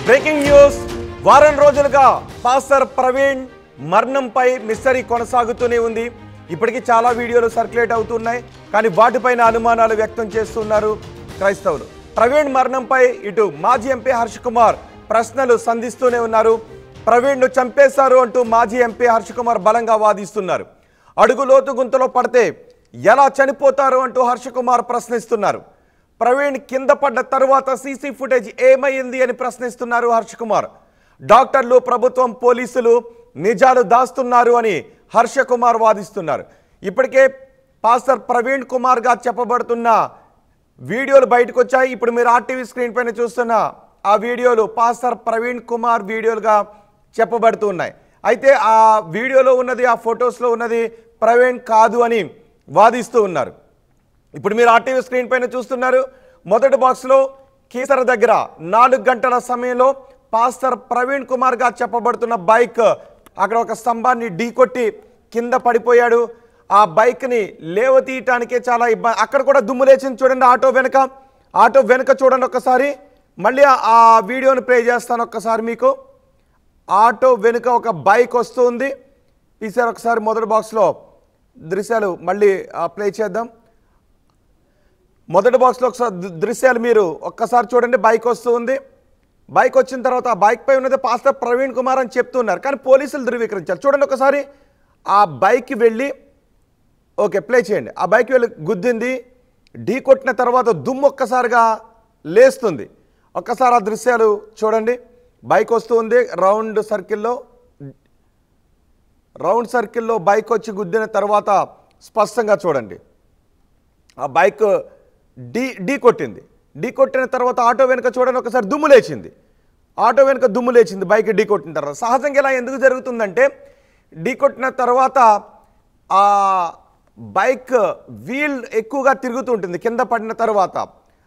Breaking news వారం రోజులుగా pastor Praveen మరణంపై mystery కొనసాగుతూనే ఉంది. ఇప్పటికీ చాలా వీడియోలు సర్క్యులేట్ అవుతున్నాయి, కానీ వాటిపైన అనుమానాలు వ్యక్తం చేస్తున్నారు క్రైస్తవులు. ప్రవీణ్ మరణంపై ఇటు మాజీ ఎంపీ హర్ష కుమార్ ప్రశ్నలు సంధిస్తూనే ఉన్నారు. ప్రవీణ్ను చంపేశారు అంటూ మాజీ ఎంపీ హర్ష కుమార్ బలంగా వాదిస్తున్నారు. అడుగు లోతు గుంతలో పడితే ఎలా చనిపోతారు అంటూ హర్ష కుమార్ ప్రశ్నిస్తున్నారు. ప్రవీణ్ కింద పడ్డ తరువాత సీసీ ఫుటేజ్ ఏమైంది అని ప్రశ్నిస్తున్నారు హర్ష కుమార్. డాక్టర్లు, ప్రభుత్వం, పోలీసులు నిజాలు దాస్తున్నారు అని హర్ష కుమార్ వాదిస్తున్నారు. ఇప్పటికే పాస్టర్ ప్రవీణ్ కుమార్గా చెప్పబడుతున్న వీడియోలు బయటకు వచ్చాయి. ఇప్పుడు మీరు ఆర్టీవీ స్క్రీన్ పైన చూస్తున్న ఆ వీడియోలు పాస్టర్ ప్రవీణ్ కుమార్ వీడియోలుగా చెప్పబడుతూ ఉన్నాయి. అయితే ఆ వీడియోలో ఉన్నది, ఆ ఫొటోస్లో ఉన్నది ప్రవీణ్ కాదు అని వాదిస్తూ ఉన్నారు. ఇప్పుడు మీరు ఆర్టీవీ స్క్రీన్ పైన చూస్తున్నారు. మొదటి బాక్స్లో కీసర దగ్గర 4 గంటల సమయంలో పాస్టర్ ప్రవీణ్ కుమార్గా చెప్పబడుతున్న బైక్ అక్కడ ఒక స్తంభాన్ని ఢీకొట్టి కింద పడిపోయాడు. ఆ బైక్ని లేవతీయటానికే చాలా ఇబ్బంది. అక్కడ కూడా దుమ్ము లేచింది చూడండి. ఆటో వెనుక చూడండి ఒక్కసారి. మళ్ళీ ఆ వీడియోని ప్లే చేస్తాను ఒక్కసారి మీకు. ఆటో వెనుక ఒక బైక్ వస్తుంది. ఈసారి ఒకసారి మొదటి బాక్స్లో దృశ్యాలు మళ్ళీ ప్లే చేద్దాం. మొదటి బాక్స్లో ఒకసారి దృశ్యాలు మీరు ఒక్కసారి చూడండి. బైక్ వస్తుంది. బైక్ వచ్చిన తర్వాత ఆ బైక్ పై ఉన్నది పాస్టర్ ప్రవీణ్ కుమార్ అని చెప్తున్నారు, కానీ పోలీసులు ధృవీకరించారు. చూడండి ఒకసారి. ఆ బైక్ వెళ్ళి ఓకే ప్లే చేయండి. ఆ బైక్ వెళ్ళి గుద్దింది. ఢీ కొట్టిన తర్వాత దుమ్ము ఒక్కసారిగా లేస్తుంది. ఒక్కసారి ఆ దృశ్యాలు చూడండి. బైక్ వస్తుంది రౌండ్ సర్కిల్లో బైక్ వచ్చి గుద్దిన తర్వాత స్పష్టంగా చూడండి. ఆ బైక్ ఢీ కొట్టింది. ఢీ కొట్టిన తర్వాత ఆటో వెనుక చూడండి ఒకసారి దుమ్ము లేచింది. ఆటో వెనుక దుమ్ము లేచింది బైక్ ఢీ కొట్టిన తర్వాత. సహజంగా ఇలా ఎందుకు జరుగుతుందంటే, ఢీ కొట్టిన తర్వాత ఆ బైక్ వీల్ ఎక్కువగా తిరుగుతూ ఉంటుంది కింద పడిన తర్వాత.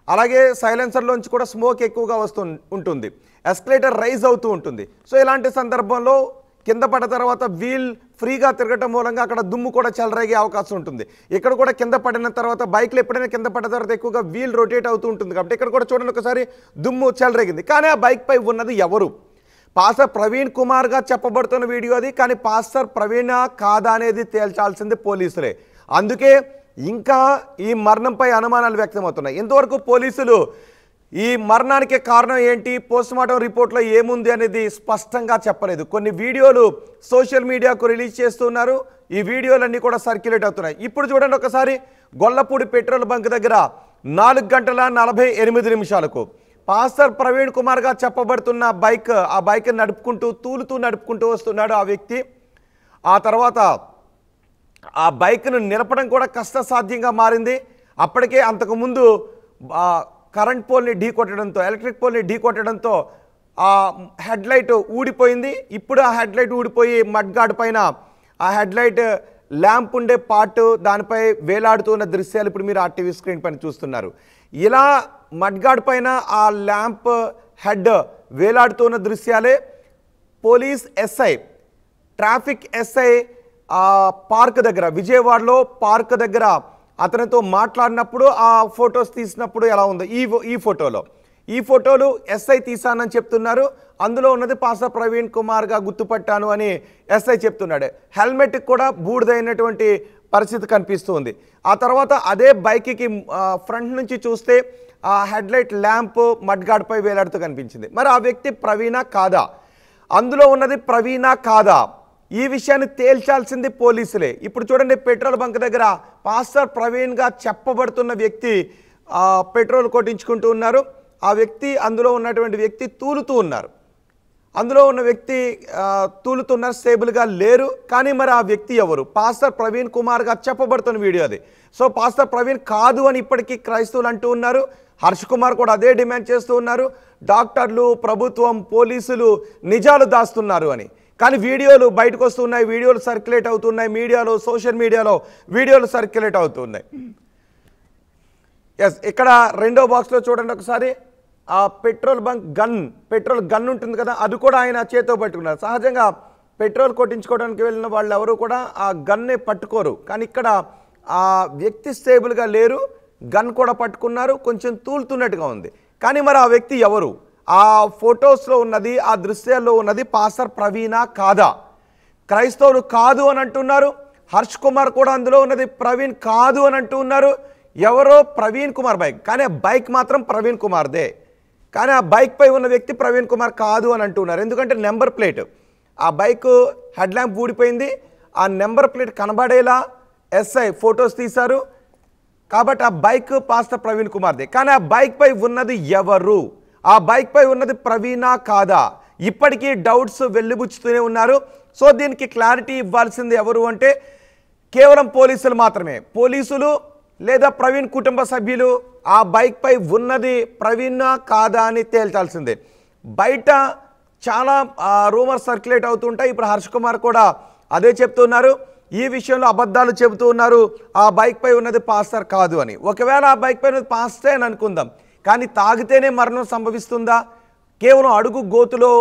అలాగే సైలెన్సర్లోంచి కూడా స్మోక్ ఎక్కువగా ఉంటుంది. ఎస్కలేటర్ రైజ్ అవుతూ ఉంటుంది. సో ఇలాంటి సందర్భంలో కింద పడ్డ తర్వాత వీల్ ఫ్రీగా తిరగటం మూలంగా అక్కడ దుమ్ము కూడా చెలరేగే అవకాశం ఉంటుంది. ఇక్కడ కూడా కింద పడిన తర్వాత బైక్లు ఎప్పుడైనా కింద పడ్డ తర్వాత ఎక్కువగా వీల్ రొటేట్ అవుతూ ఉంటుంది కాబట్టి ఇక్కడ కూడా చూడండి ఒకసారి దుమ్ము చెలరేగింది. కానీ ఆ బైక్ పై ఉన్నది ఎవరు? పాస్టర్ ప్రవీణ్ కుమార్గా చెప్పబడుతున్న వీడియో అది. కానీ పాస్టర్ ప్రవీణ కాదా అనేది తేల్చాల్సింది పోలీసులే. అందుకే ఇంకా ఈ మరణంపై అనుమానాలు వ్యక్తమవుతున్నాయి. ఇంతవరకు పోలీసులు ఈ మరణానికి కారణం ఏంటి, పోస్ట్మార్టం రిపోర్ట్లో ఏముంది అనేది స్పష్టంగా చెప్పలేదు. కొన్ని వీడియోలు సోషల్ మీడియాకు రిలీజ్ చేస్తున్నారు. ఈ వీడియోలన్నీ కూడా సర్క్యులేట్ అవుతున్నాయి. ఇప్పుడు చూడండి ఒకసారి. గొల్లపూడి పెట్రోల్ బంక్ దగ్గర 4 గంటల 48 నిమిషాలకు పాస్టర్ ప్రవీణ్ కుమార్గా చెప్పబడుతున్న ఆ బైక్ నడుపుకుంటూ వస్తున్నాడు ఆ వ్యక్తి. ఆ తర్వాత ఆ బైక్ను నిలపడం కూడా కష్టసాధ్యంగా మారింది. అప్పటికే అంతకుముందు కరెంట్ పోల్ని ఢీ కొట్టడంతో, ఎలక్ట్రిక్ పోల్ని ఢీ కొట్టడంతో ఆ హెడ్లైట్ ఊడిపోయింది. ఇప్పుడు ఆ హెడ్లైట్ ఊడిపోయి మడ్గార్డ్ పైన ఆ హెడ్లైట్ ల్యాంప్ ఉండే పార్ట్ దానిపై వేలాడుతున్న దృశ్యాలు ఇప్పుడు మీరు ఆర్టీవీ స్క్రీన్ పైన చూస్తున్నారు. ఇలా మడ్గార్డ్ పైన ఆ ల్యాంప్ హెడ్ వేలాడుతున్న దృశ్యాలే police SI, traffic SI park దగ్గర, విజయవాడలో పార్క్ దగ్గర అతనితో మాట్లాడినప్పుడు ఆ ఫొటోస్ తీసినప్పుడు ఎలా ఉందో ఈ ఫోటోలు ఎస్ఐ తీసానని చెప్తున్నారు. అందులో ఉన్నది పాస్టర్ ప్రవీణ్ కుమార్గా గుర్తుపట్టాను అని ఎస్ఐ చెప్తున్నాడు. హెల్మెట్ కూడా బూడిదైనటువంటి పరిస్థితి కనిపిస్తుంది. ఆ తర్వాత అదే బైక్కి ఫ్రంట్ నుంచి చూస్తే ఆ హెడ్లైట్ ల్యాంప్ మడ్గాడ్పై వేలాడుతూ కనిపించింది. మరి ఆ వ్యక్తి ప్రవీణ కాదా? అందులో ఉన్నది ప్రవీణ కాదా? ఈ విషయాన్ని తేల్చాల్సింది పోలీసులే. ఇప్పుడు చూడండి, పెట్రోల్ బంక్ దగ్గర పాస్టర్ ప్రవీణ్గా చెప్పబడుతున్న వ్యక్తి పెట్రోల్ కొట్టించుకుంటూ ఉన్నారు. ఆ వ్యక్తి, అందులో ఉన్నటువంటి వ్యక్తి తూలుతూ ఉన్నారు. స్టేబుల్గా లేరు. కానీ మరి ఆ వ్యక్తి ఎవరు? పాస్టర్ ప్రవీణ్ కుమార్గా చెప్పబడుతున్న వీడియో అది. సో పాస్టర్ ప్రవీణ్ కాదు అని ఇప్పటికీ క్రైస్తవులు అంటూ ఉన్నారు. హర్ష కుమార్ కూడా అదే డిమాండ్ చేస్తూ ఉన్నారు. డాక్టర్లు, ప్రభుత్వం, పోలీసులు నిజాలు దాస్తున్నారు అని. కానీ వీడియోలు బయటకు వస్తున్నాయి, వీడియోలు సర్క్యులేట్ అవుతున్నాయి, మీడియాలో, సోషల్ మీడియాలో వీడియోలు సర్క్యులేట్ అవుతున్నాయి. ఎస్, ఇక్కడ రెండో బాక్స్లో చూడండి ఒకసారి. ఆ పెట్రోల్ గన్ ఉంటుంది కదా, అది కూడా ఆయన చేతితో పట్టుకున్నారు. సహజంగా పెట్రోల్ కొట్టించుకోవడానికి వెళ్ళిన వాళ్ళు ఎవరు కూడా ఆ గన్నే పట్టుకోరు. కానీ ఇక్కడ ఆ వ్యక్తి స్టేబుల్గా లేరు, గన్ కూడా పట్టుకున్నారు, కొంచెం తూలుతున్నట్టుగా ఉంది. కానీ మరి ఆ వ్యక్తి ఎవరు? ఆ ఫొటోస్లో ఉన్నది, ఆ దృశ్యాల్లో ఉన్నది పాస్టర్ ప్రవీణా కాదా? క్రైస్తవులు కాదు అని అంటున్నారు. హర్ష్ కుమార్ కూడా అందులో ఉన్నది ప్రవీణ్ కాదు అని అంటూ ఉన్నారు. ఎవరో ప్రవీణ్ కుమార్ బైక్, కానీ ఆ బైక్ మాత్రం ప్రవీణ్ కుమార్దే. కానీ ఆ బైక్ పై ఉన్న వ్యక్తి ప్రవీణ్ కుమార్ కాదు అని అంటున్నారు. ఎందుకంటే నెంబర్ ప్లేట్, ఆ బైక్ హెడ్ ల్యాంప్ ఊడిపోయింది, ఆ నెంబర్ ప్లేట్ కనబడేలా ఎస్ఐ ఫొటోస్ తీశారు. కాబట్టి ఆ బైక్ పాస్టర్ ప్రవీణ్ కుమార్దే. కానీ ఆ బైక్ పై ఉన్నది ఎవరు? ఆ బైక్ పై ఉన్నది ప్రవీణా కాదా? ఇప్పటికీ డౌట్స్ వెల్లిబుచ్చుతూనే ఉన్నారు. సో దీనికి క్లారిటీ ఇవ్వాల్సింది ఎవరు అంటే కేవలం పోలీసులు మాత్రమే. పోలీసులు లేదా ప్రవీణ్ కుటుంబ సభ్యులు ఆ బైక్ పై ఉన్నది ప్రవీణా కాదా అని తేల్చాల్సిందే. బయట చాలా రూమర్స్ సర్క్యులేట్ అవుతుంటాయి. ఇప్పుడు హర్ష్ కుమార్ కూడా అదే చెప్తున్నారు. ఈ విషయంలో అబద్ధాలు చెబుతూ ఉన్నారు, ఆ బైక్ పై ఉన్నది పాస్టర్ కాదు అని. ఒకవేళ ఆ బైక్ పై ఉన్నది పాస్టరే అని అనుకుందాం, కానీ తాగితేనే మరణం సంభవిస్తుందా? కేవలం అడుగు గోతులో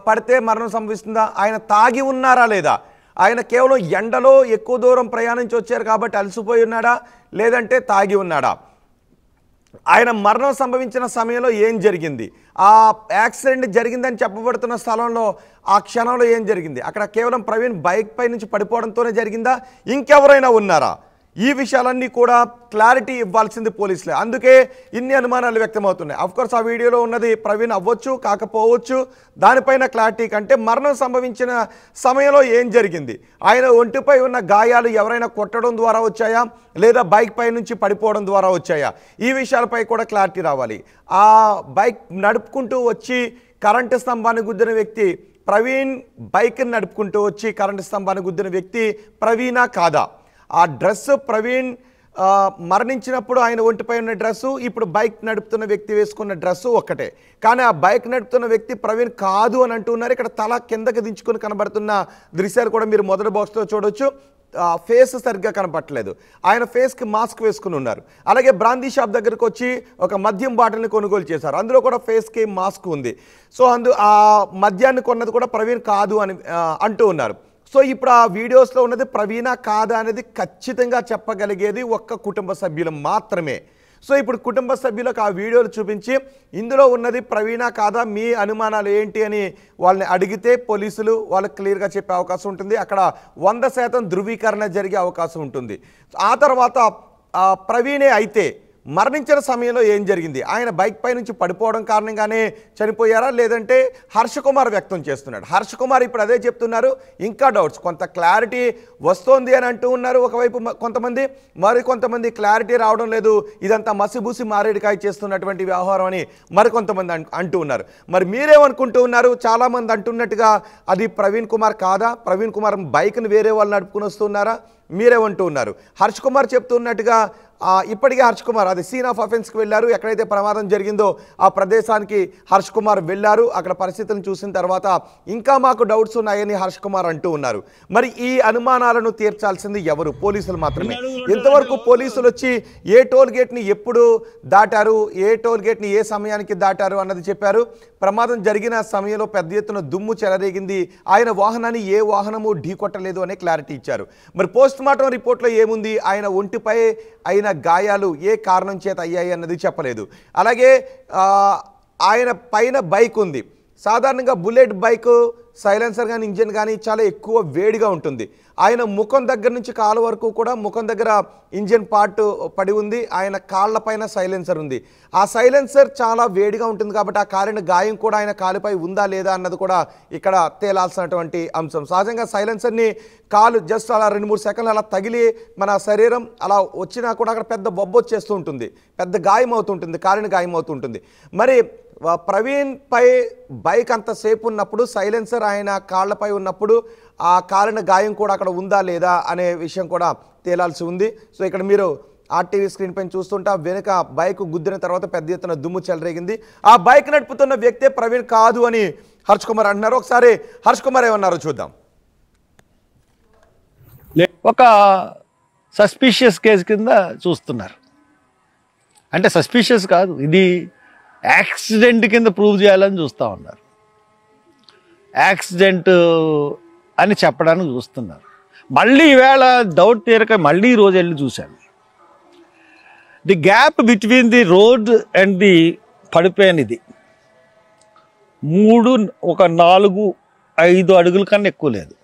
పడితే మరణం సంభవిస్తుందా? ఆయన తాగి ఉన్నారా లేదా? ఆయన కేవలం ఎండలో ఎక్కువ దూరం ప్రయాణించి వచ్చారు కాబట్టి అలసిపోయి ఉన్నాడా, లేదంటే తాగి ఉన్నాడా? ఆయన మరణం సంభవించిన సమయంలో ఏం జరిగింది? ఆ యాక్సిడెంట్ జరిగిందని చెప్పబడుతున్న స్థలంలో ఆ క్షణంలో ఏం జరిగింది? అక్కడ కేవలం ప్రవీణ్ బైక్ పై నుంచి పడిపోవడంతోనే జరిగిందా, ఇంకెవరైనా ఉన్నారా? ఈ విషయాలన్నీ కూడా క్లారిటీ ఇవ్వాల్సింది పోలీసులే. అందుకే ఇన్ని అనుమానాలు వ్యక్తమవుతున్నాయి. అఫ్కోర్స్ ఆ వీడియోలో ఉన్నది ప్రవీణ్ అవ్వచ్చు, కాకపోవచ్చు. దానిపైన క్లారిటీ కంటే మరణం సంభవించిన సమయంలో ఏం జరిగింది, ఆయన ఒంటిపై ఉన్న గాయాలు ఎవరైనా కొట్టడం ద్వారా వచ్చాయా, లేదా బైక్ పై నుంచి పడిపోవడం ద్వారా వచ్చాయా? ఈ విషయాలపై కూడా క్లారిటీ రావాలి. ఆ బైక్ నడుపుకుంటూ వచ్చి కరెంటు స్తంభాన్ని గుద్దిన వ్యక్తి ప్రవీణ్, బైక్ని నడుపుకుంటూ వచ్చి కరెంటు స్తంభాన్ని గుద్దిన వ్యక్తి ప్రవీణా కాదా? ఆ డ్రెస్సు ప్రవీణ్ మరణించినప్పుడు ఆయన ఒంటిపై ఉన్న డ్రెస్సు, ఇప్పుడు బైక్ నడుపుతున్న వ్యక్తి వేసుకున్న డ్రెస్సు ఒక్కటే. కానీ ఆ బైక్ నడుపుతున్న వ్యక్తి ప్రవీణ్ కాదు అని అంటున్నారు. ఇక్కడ తల కిందకి దించుకొని కనబడుతున్న దృశ్యాలు కూడా మీరు మొదటి బాక్స్లో చూడొచ్చు. ఫేస్ సరిగ్గా కనపట్టలేదు. ఆయన ఫేస్కి మాస్క్ వేసుకుని ఉన్నారు. అలాగే బ్రాందీ షాప్ దగ్గరకు వచ్చి ఒక మద్యం బాటిల్ని కొనుగోలు చేశారు, అందులో కూడా ఫేస్కి మాస్క్ ఉంది. సో ఆ మద్యాన్ని కొన్నది కూడా ప్రవీణ్ కాదు అని అంటూ ఉన్నారు. సో ఇప్పుడు ఆ వీడియోస్లో ఉన్నది ప్రవీణా కాదా అనేది ఖచ్చితంగా చెప్పగలిగేది ఒక్క కుటుంబ సభ్యులు మాత్రమే. సో ఇప్పుడు కుటుంబ సభ్యులకు ఆ వీడియోలు చూపించి ఇందులో ఉన్నది ప్రవీణా కాదా, మీ అనుమానాలు ఏంటి అని వాళ్ళని అడిగితే పోలీసులు వాళ్ళకి క్లియర్గా చెప్పే అవకాశం ఉంటుంది. అక్కడ 100% ధృవీకరణ జరిగే అవకాశం ఉంటుంది. ఆ తర్వాత ప్రవీణే అయితే మరణించిన సమయంలో ఏం జరిగింది? ఆయన బైక్ పై నుంచి పడిపోవడం కారణంగానే చనిపోయారా, లేదంటే హర్ష కుమార్ వ్యక్తం చేస్తున్నాడు. హర్ష కుమార్ ఇప్పుడు అదే చెప్తున్నారు. ఇంకా డౌట్స్, కొంత క్లారిటీ వస్తోంది అని అంటూ ఉన్నారు ఒకవైపు కొంతమంది, మరికొంతమంది క్లారిటీ రావడం లేదు, ఇదంతా మసిబూసి మారేడుకాయ చేస్తున్నటువంటి వ్యవహారం అని మరికొంతమంది అంటూ ఉన్నారు. మరి మీరేమనుకుంటూ ఉన్నారు? చాలామంది అంటున్నట్టుగా అది ప్రవీణ్ కుమార్ కాదా? ప్రవీణ్ కుమార్ బైక్ని వేరే వాళ్ళు నడుపుకుని వస్తున్నారా? మీరేమంటూ ఉన్నారు? హర్ష్ కుమార్ చెప్తున్నట్టుగా ఇప్పటికే హర్ష్ కుమార్ అది సీన్ ఆఫ్ అఫెన్స్కి వెళ్ళారు. ఎక్కడైతే ప్రమాదం జరిగిందో ఆ ప్రదేశానికి హర్ష్ కుమార్ వెళ్ళారు. అక్కడ పరిస్థితులను చూసిన తర్వాత ఇంకా మాకు డౌట్స్ ఉన్నాయని హర్ష్ కుమార్ అంటూ ఉన్నారు. మరి ఈ అనుమానాలను తీర్చాల్సింది ఎవరు? పోలీసులు మాత్రమే. ఇంతవరకు పోలీసులు వచ్చి ఏ టోల్ గేట్ని ఎప్పుడు దాటారు, ఏ టోల్ గేట్ని ఏ సమయానికి దాటారు అన్నది చెప్పారు. ప్రమాదం జరిగిన సమయంలో పెద్ద ఎత్తున దుమ్ము చెలరేగింది, ఆయన వాహనాన్ని ఏ వాహనము ఢీకొట్టలేదు అనే క్లారిటీ ఇచ్చారు. మరి పోస్ట్ మార్టం రిపోర్ట్లో ఏముంది? ఆయన ఒంటిపై అయిన గాయాలు ఏ కారణం చేత అయ్యాయి అన్నది చెప్పలేదు. అలాగే ఆయన పైన బైక్ ఉంది. సాధారణంగా బుల్లెట్ బైక్ సైలెన్సర్ కానీ ఇంజిన్ కానీ చాలా ఎక్కువ వేడిగా ఉంటుంది. ఆయన ముఖం దగ్గర నుంచి కాళ్ళ వరకు కూడా ముఖం దగ్గర ఇంజిన్ పార్ట్ పడి ఉంది. ఆయన కాళ్ళపైన సైలెన్సర్ ఉంది. ఆ సైలెన్సర్ చాలా వేడిగా ఉంటుంది కాబట్టి ఆ కాలిన గాయం కూడా ఆయన కాలుపై ఉందా లేదా అన్నది కూడా ఇక్కడ తేలాల్సినటువంటి అంశం. సహజంగా సైలెన్సర్ని కాలు జస్ట్ అలా 2-3 సెకండ్లు అలా తగిలి మన శరీరం అలా వచ్చినా కూడా అక్కడ పెద్ద బొబ్బ వచ్చేస్తూ ఉంటుంది, పెద్ద గాయం అవుతుంటుంది, కాలిన గాయం అవుతుంటుంది. మరి ప్రవీణ్ పై బైక్ అంతసేపు ఉన్నప్పుడు సైలెన్సర్ ఆయన కాళ్ళపై ఉన్నప్పుడు ఆ కాలిన గాయం కూడా అక్కడ ఉందా లేదా అనే విషయం కూడా తేలాల్సి ఉంది. సో ఇక్కడ మీరు ఆర్టీవీ స్క్రీన్ పైన చూస్తుంటా వెనుక బైక్ గుద్దిన తర్వాత పెద్ద ఎత్తున దుమ్ము చెలరేగింది. ఆ బైక్ నడుపుతున్న వ్యక్తే ప్రవీణ్ కాదు అని హర్ష్ కుమార్ అంటున్నారు. ఒకసారి హర్ష్ కుమార్ ఏమన్నారో చూద్దాం. ఒక సస్పిషియస్ కేసు కింద చూస్తున్నారు. అంటే సస్పిషియస్ కాదు, ఇది యాక్సిడెంట్ కింద ప్రూవ్ చేయాలని చూస్తూ ఉన్నారు. యాక్సిడెంట్ అని చెప్పడానికి చూస్తున్నారు. మళ్ళీ ఈవేళ డౌట్ తీరక మళ్ళీ ఈ రోజు వెళ్ళి చూశాను. The gap between the road and the పడిపోయినది ఒక 4-5 అడుగుల కన్నా ఎక్కువ లేదు.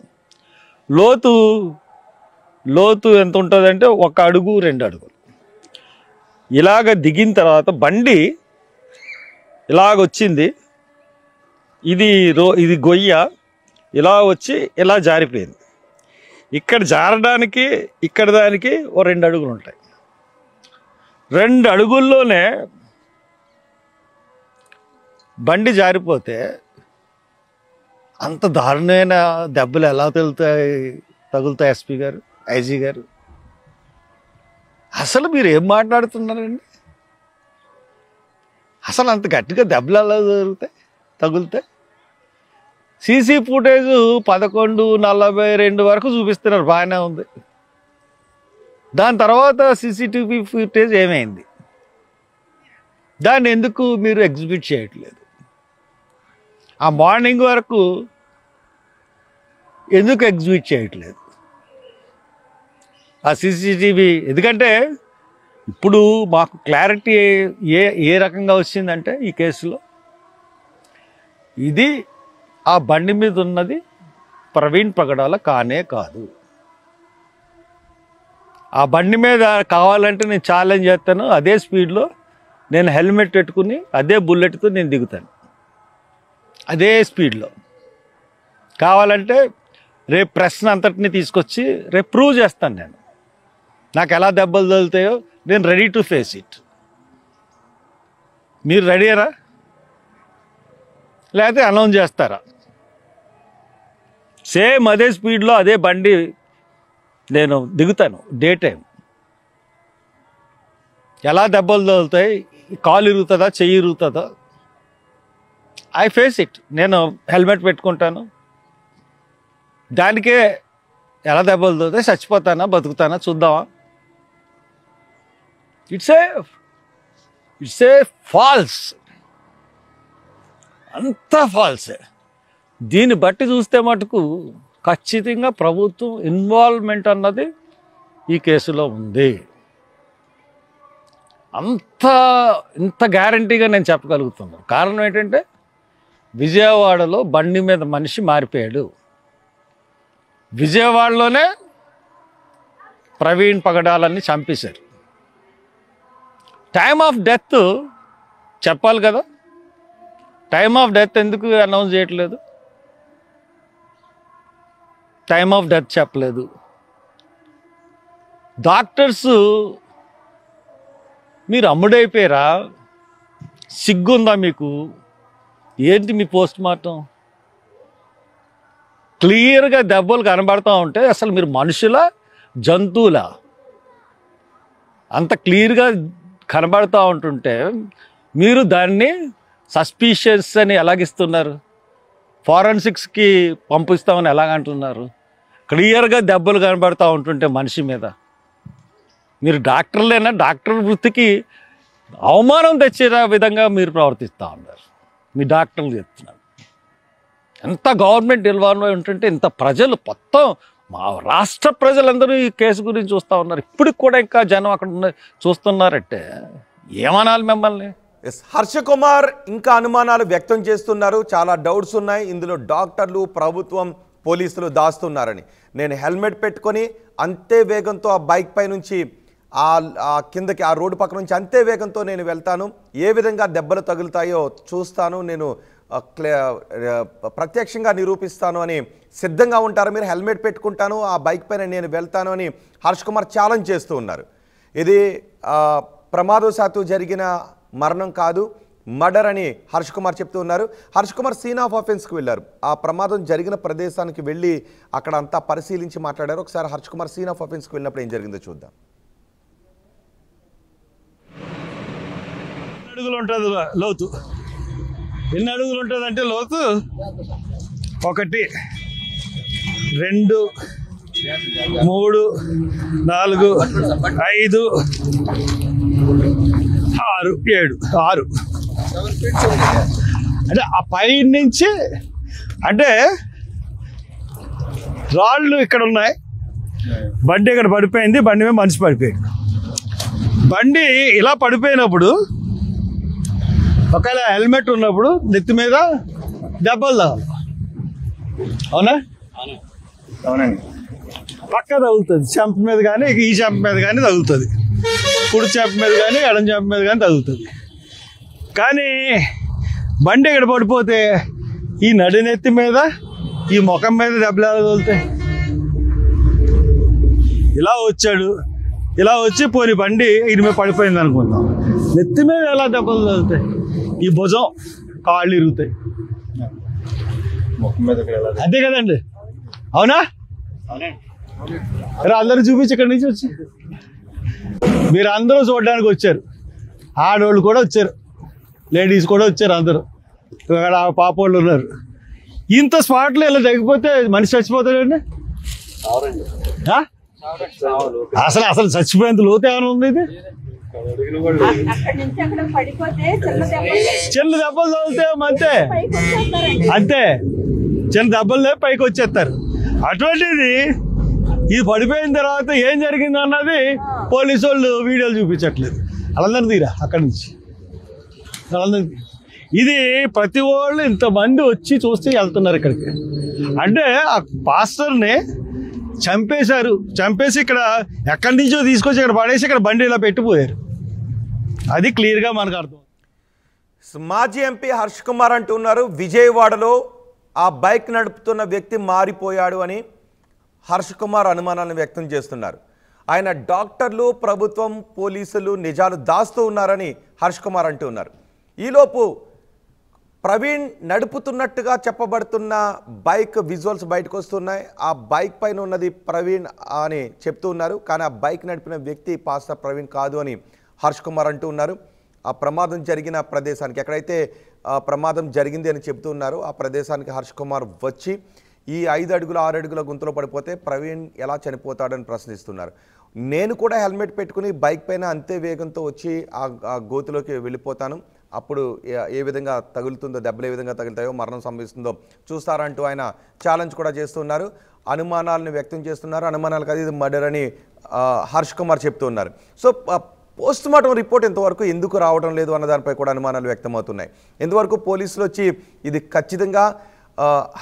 లోతు ఎంత ఉంటుందంటే 1 అడుగు 2 అడుగులు. ఇలాగ దిగిన తర్వాత బండి ఇలాగొచ్చింది, ఇది గొయ్య ఇలా వచ్చి ఇలా జారిపోయింది. ఇక్కడ జారడానికి ఇక్కడ దానికి 2 అడుగులు ఉంటాయి. 2 అడుగుల్లోనే బండి జారిపోతే అంత దారుణమైన దెబ్బలు ఎలా తగులుతాయి ఎస్పీ గారు, ఐజీ గారు? అసలు మీరు ఏం మాట్లాడుతున్నారండి? అసలు అంత గట్టిగా దెబ్బలు ఎలా తగులుతాయి? సీసీ ఫుటేజ్ 11:42 వరకు చూపిస్తున్నారు, బాగానే ఉంది. దాని తర్వాత సీసీటీవీ ఫుటేజ్ ఏమైంది? దాన్ని ఎందుకు మీరు ఎగ్జిబిట్ చేయట్లేదు? ఆ మార్నింగ్ వరకు ఎందుకు ఎగ్జిబిట్ చేయట్లేదు ఆ సీసీటీవీ? ఎందుకంటే ఇప్పుడు మాకు క్లారిటీ ఏ రకంగా వచ్చిందంటే ఈ కేసులో ఇది ఆ బండి మీద ఉన్నది ప్రవీణ్ పగడాల కానే కాదు. ఆ బండి మీద కావాలంటే నేను ఛాలెంజ్ చేస్తాను, అదే స్పీడ్లో నేను హెల్మెట్ పెట్టుకుని అదే బుల్లెట్తో నేను దిగుతాను, అదే స్పీడ్లో. కావాలంటే రేపు ప్రశ్న అంతటిని తీసుకొచ్చి రేపు ప్రూవ్ చేస్తాను. నాకు ఎలా దెబ్బలు తగులుతాయో నేను రెడీ టు ఫేస్ ఇట్. మీరు రెడీరా లేకపోతే అనౌన్స్ చేస్తారా? సేమ్ అదే స్పీడ్లో అదే బండి నేను దిగుతాను డే టైం. ఎలా దెబ్బలు తగులుతాయి, కాలు ఇరుగుతుందా, చెయ్యి ఇరుగుతుందా, ఐ ఫేస్ ఇట్. నేను హెల్మెట్ పెట్టుకుంటాను, దానికే ఎలా దెబ్బలు తగులుతాయి, చచ్చిపోతానా బతుకుతానా చూద్దామా? ఇట్స్ ఏ ఫాల్స్, అంతా ఫాల్సే. దీన్ని బట్టి చూస్తే మటుకు ఖచ్చితంగా ప్రభుత్వం ఇన్వాల్వ్మెంట్ అన్నది ఈ కేసులో ఉంది. ఇంత గ్యారంటీగా నేను చెప్పగలుగుతున్నాను. కారణం ఏంటంటే విజయవాడలో బండి మీద మనిషి మారిపోయాడు. విజయవాడలోనే ప్రవీణ్ పగడాలని చంపేశారు. టైమ్ ఆఫ్ డెత్ చెప్పాలి కదా, టైమ్ ఆఫ్ డెత్ ఎందుకు అనౌన్స్ చేయట్లేదు? టైమ్ ఆఫ్ డెత్ చెప్పలేదు. డాక్టర్స్ మీరు అమ్ముడైపోయారా? సిగ్గుందా మీకు? ఏంటి మీ పోస్ట్ మార్టం? క్లియర్గా దెబ్బలు కనబడతా ఉంటే అసలు మీరు మనుషులా జంతువులా? అంత క్లియర్గా కనబడతా ఉంటుంటే మీరు దాన్ని సస్పీషియస్ అని ఎలాగిస్తున్నారు? ఫారెన్సిక్స్కి పంపిస్తామని ఎలాగంటున్నారు? క్లియర్గా దెబ్బలు కనబడతా ఉంటుంటే మనిషి మీద మీరు డాక్టర్లేనా? డాక్టర్ వృత్తికి అవమానం తెచ్చే విధంగా మీరు ప్రవర్తిస్తూ ఉన్నారు. మీ డాక్టర్లు చెప్తున్నారు. ఎంత గవర్నమెంట్ ఇన్వాల్వ్ అయి ఉంటుంటే ఇంత ప్రజలు మొత్తం మా రాష్ట్ర ప్రజలందరూ ఈ కేసు గురించి చూస్తూ ఉన్నారు. ఇప్పటికి కూడా ఇంకా జనం అక్కడ చూస్తున్నారంటే ఏమనాలి మిమ్మల్ని? హర్ష కుమార్ ఇంకా అనుమానాలు వ్యక్తం చేస్తున్నారు. చాలా డౌట్స్ ఉన్నాయి. ఇందులో డాక్టర్లు, ప్రభుత్వం, పోలీసులు దాస్తున్నారని. నేను హెల్మెట్ పెట్టుకొని అంతే వేగంతో ఆ బైక్ పై నుంచి ఆ కిందకి ఆ రోడ్డు పక్క నుంచి అంతే వేగంతో నేను వెళ్తాను, ఏ విధంగా దెబ్బలు తగులుతాయో చూస్తాను, నేను ప్రత్యక్షంగా నిరూపిస్తాను అని సిద్ధంగా ఉంటారు. మీరు హెల్మెట్ పెట్టుకుంటాను, ఆ బైక్ పైన నేను వెళ్తాను అని హర్ష్ కుమార్ ఛాలెంజ్ చేస్తూ ఉన్నారు. ఇది ప్రమాదవశాత్తు జరిగిన మరణం కాదు, మర్డర్ అని హర్ష్ కుమార్ చెప్తూ ఉన్నారు. హర్ష్ కుమార్ సీన్ ఆఫ్ ఆఫెన్స్కి వెళ్ళారు. ఆ ప్రమాదం జరిగిన ప్రదేశానికి వెళ్ళి అక్కడ అంతా పరిశీలించి మాట్లాడారు. ఒకసారి హర్ష్ కుమార్ సీన్ ఆఫ్ ఆఫెన్స్కి వెళ్ళినప్పుడు ఏం జరిగిందో చూద్దాం. అడుగులు ఉంటుంది లోతు. ఎన్ని అడుగులు ఉంటుంది అంటే లోతు 1, 2, 3, 4, 5, 6, 7, 6 అంటే ఆ పై నుంచి అంటే రాళ్ళు ఇక్కడ ఉన్నాయి. బండి ఇక్కడ పడిపోయింది, బండి మీద మనిషి పడిపోయాడు. బండి ఇలా పడిపోయినప్పుడు ఒకవేళ హెల్మెట్ ఉన్నప్పుడు నెత్తి మీద దెబ్బలు తగలవు. అవునా? అవునండి. పక్క తగులుతుంది, చెంప మీద కానీ ఈ చెంప మీద కానీ తగులుతుంది, కుడి చెంప మీద కానీ ఎడం చెంప మీద కానీ తగులుతుంది. కానీ బండి ఇక్కడ పడిపోతే ఈ నడినెత్తి మీద ఈ ముఖం మీద దెబ్బలు ఎలా తగులుతాయి? ఇలా వచ్చాడు, ఇలా వచ్చి పోని బండి ఇది మీద పడిపోయింది అనుకుందాం, నెత్తి మీద ఎలా దెబ్బలు తగులుతాయి? ఈ భుజం, కాళ్ళు ఇరుగుతాయి. ముఖం మీద అంతే కదండి? అవునా? అందరూ చూపించి ఇక్కడి నుంచి వచ్చి మీరు అందరూ చూడడానికి వచ్చారు, ఆడవాళ్ళు కూడా వచ్చారు, లేడీస్ కూడా వచ్చారు, అందరూ ఇక్కడ పాప వాళ్ళు ఉన్నారు. ఇంత స్పాట్లో ఇలా తగ్గిపోతే మనిషి చచ్చిపోతాడండి. అసలు అసలు చచ్చిపోయేంత లోతు ఏమైనా ఉంది? ఇది చిన్న దెబ్బలు తగులుతాయి అంతే, అంతే చిన్న దెబ్బలు పైకి వచ్చేస్తారు. అటువంటిది ఇది పడిపోయిన తర్వాత ఏం జరిగింది అన్నది పోలీసు వాళ్ళు వీడియోలు చూపించట్లేదు. వాళ్ళందరూ తీరా అక్కడి నుంచి, ఇది ప్రతి వాళ్ళు ఇంతమంది వచ్చి చూస్తే వెళ్తున్నారు ఇక్కడికి. అంటే ఆ పాస్టర్ని చంపేశారు, చంపేసి ఇక్కడ ఎక్కడి నుంచో తీసుకొచ్చి ఇక్కడ పడేసి ఇక్కడ బండి ఇలా పెట్టిపోయారు. అది క్లియర్గా మనకు అర్థం. మాజీ ఎంపీ హర్ష్ కుమార్ అంటున్నారు విజయవాడలో ఆ బైక్ నడుపుతున్న వ్యక్తి మారిపోయాడు అని హర్ష్ కుమార్ అనుమానాలను వ్యక్తం చేస్తున్నారు. ఆయన డాక్టర్లు, ప్రభుత్వం, పోలీసులు నిజాలు దాస్తూ ఉన్నారని హర్ష్ కుమార్ అంటున్నారు. ఈలోపు ప్రవీణ్ నడుపుతున్నట్టుగా చెప్పబడుతున్న బైక్ విజువల్స్ బయటకు వస్తున్నాయి. ఆ బైక్ పైన ఉన్నది ప్రవీణ్ అని చెప్తూ ఉన్నారు, కానీ ఆ బైక్ నడిపిన వ్యక్తి పాస్టర్ ప్రవీణ్ కాదు అని హర్ష్ కుమార్ అంటూ ఉన్నారు. ఆ ప్రమాదం జరిగిన ప్రదేశానికి, ఎక్కడైతే ప్రమాదం జరిగింది అని చెప్తూ ఉన్నారు, ఆ ప్రదేశానికి హర్ష్ కుమార్ వచ్చి ఈ 5 అడుగుల 6 అడుగుల గుంతలో పడిపోతే ప్రవీణ్ ఎలా చనిపోతాడని ప్రశ్నిస్తున్నారు. నేను కూడా హెల్మెట్ పెట్టుకుని బైక్ పైన అంతే వేగంతో వచ్చి ఆ గోతులోకి వెళ్ళిపోతాను, అప్పుడు ఏ విధంగా తగులుతుందో, దెబ్బలు ఏ విధంగా తగులుతాయో, మరణం సంభవిస్తుందో చూస్తారంటూ ఆయన ఛాలెంజ్ కూడా చేస్తున్నారు. అనుమానాలను వ్యక్తం చేస్తున్నారు. అనుమానాలు కాదు, ఇది మర్డర్ అని హర్ష్ కుమార్ చెప్తున్నారు. సో పోస్ట్ మార్టం రిపోర్ట్ ఇంతవరకు ఎందుకు రావడం లేదు అన్న దానిపై కూడా అనుమానాలు వ్యక్తమవుతున్నాయి. ఇంతవరకు పోలీసులు వచ్చి ఇది ఖచ్చితంగా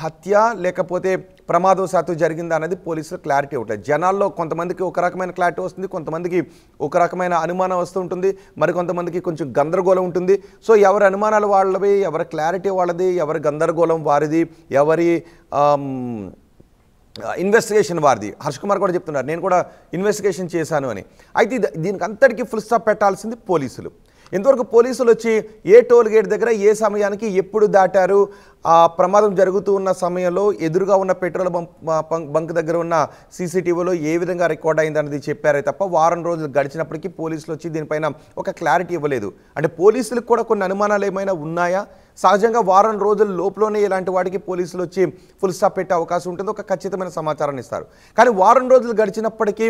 హత్య లేకపోతే ప్రమాదవశాత్తు జరిగిందా అనేది పోలీసులు క్లారిటీ ఇవ్వట్లేదు. జనాల్లో కొంతమందికి ఒక రకమైన క్లారిటీ వస్తుంది, కొంతమందికి ఒక రకమైన అనుమానం వస్తూ ఉంటుంది, మరికొంతమందికి కొంచెం గందరగోళం ఉంటుంది. సో ఎవరి అనుమానాలు వాళ్ళవి, ఎవరి క్లారిటీ వాళ్ళది, ఎవరి గందరగోళం వారిది, ఎవరి ఇన్వెస్టిగేషన్ వారిది. హర్ష్ కుమార్ కూడా చెప్తున్నారు నేను కూడా ఇన్వెస్టిగేషన్ చేశాను అని. అయితే దీనికి అంతటికీ ఫుల్ స్టాప్ పెట్టాల్సింది పోలీసులు. ఇంతవరకు పోలీసులు వచ్చి ఏ టోల్ గేట్ దగ్గర ఏ సమయానికి ఎప్పుడు దాటారు, ఆ ప్రమాదం జరుగుతూ ఉన్న సమయంలో ఎదురుగా ఉన్న పెట్రోల్ బంక్ దగ్గర ఉన్న సీసీటీవీలో ఏ విధంగా రికార్డ్ అయిందనేది చెప్పారే తప్ప వారం రోజులు గడిచినప్పటికీ పోలీసులు వచ్చి దీనిపైన ఒక క్లారిటీ ఇవ్వలేదు. అంటే పోలీసులకు కూడా కొన్ని అనుమానాలు ఏమైనా ఉన్నాయా? సహజంగా వారం రోజుల లోపలనే ఇలాంటి వాటికి పోలీసులు వచ్చి ఫుల్ స్టాప్ పెట్టే అవకాశం ఉంటుంది, ఒక ఖచ్చితమైన సమాచారాన్ని ఇస్తారు. కానీ వారం రోజులు గడిచినప్పటికీ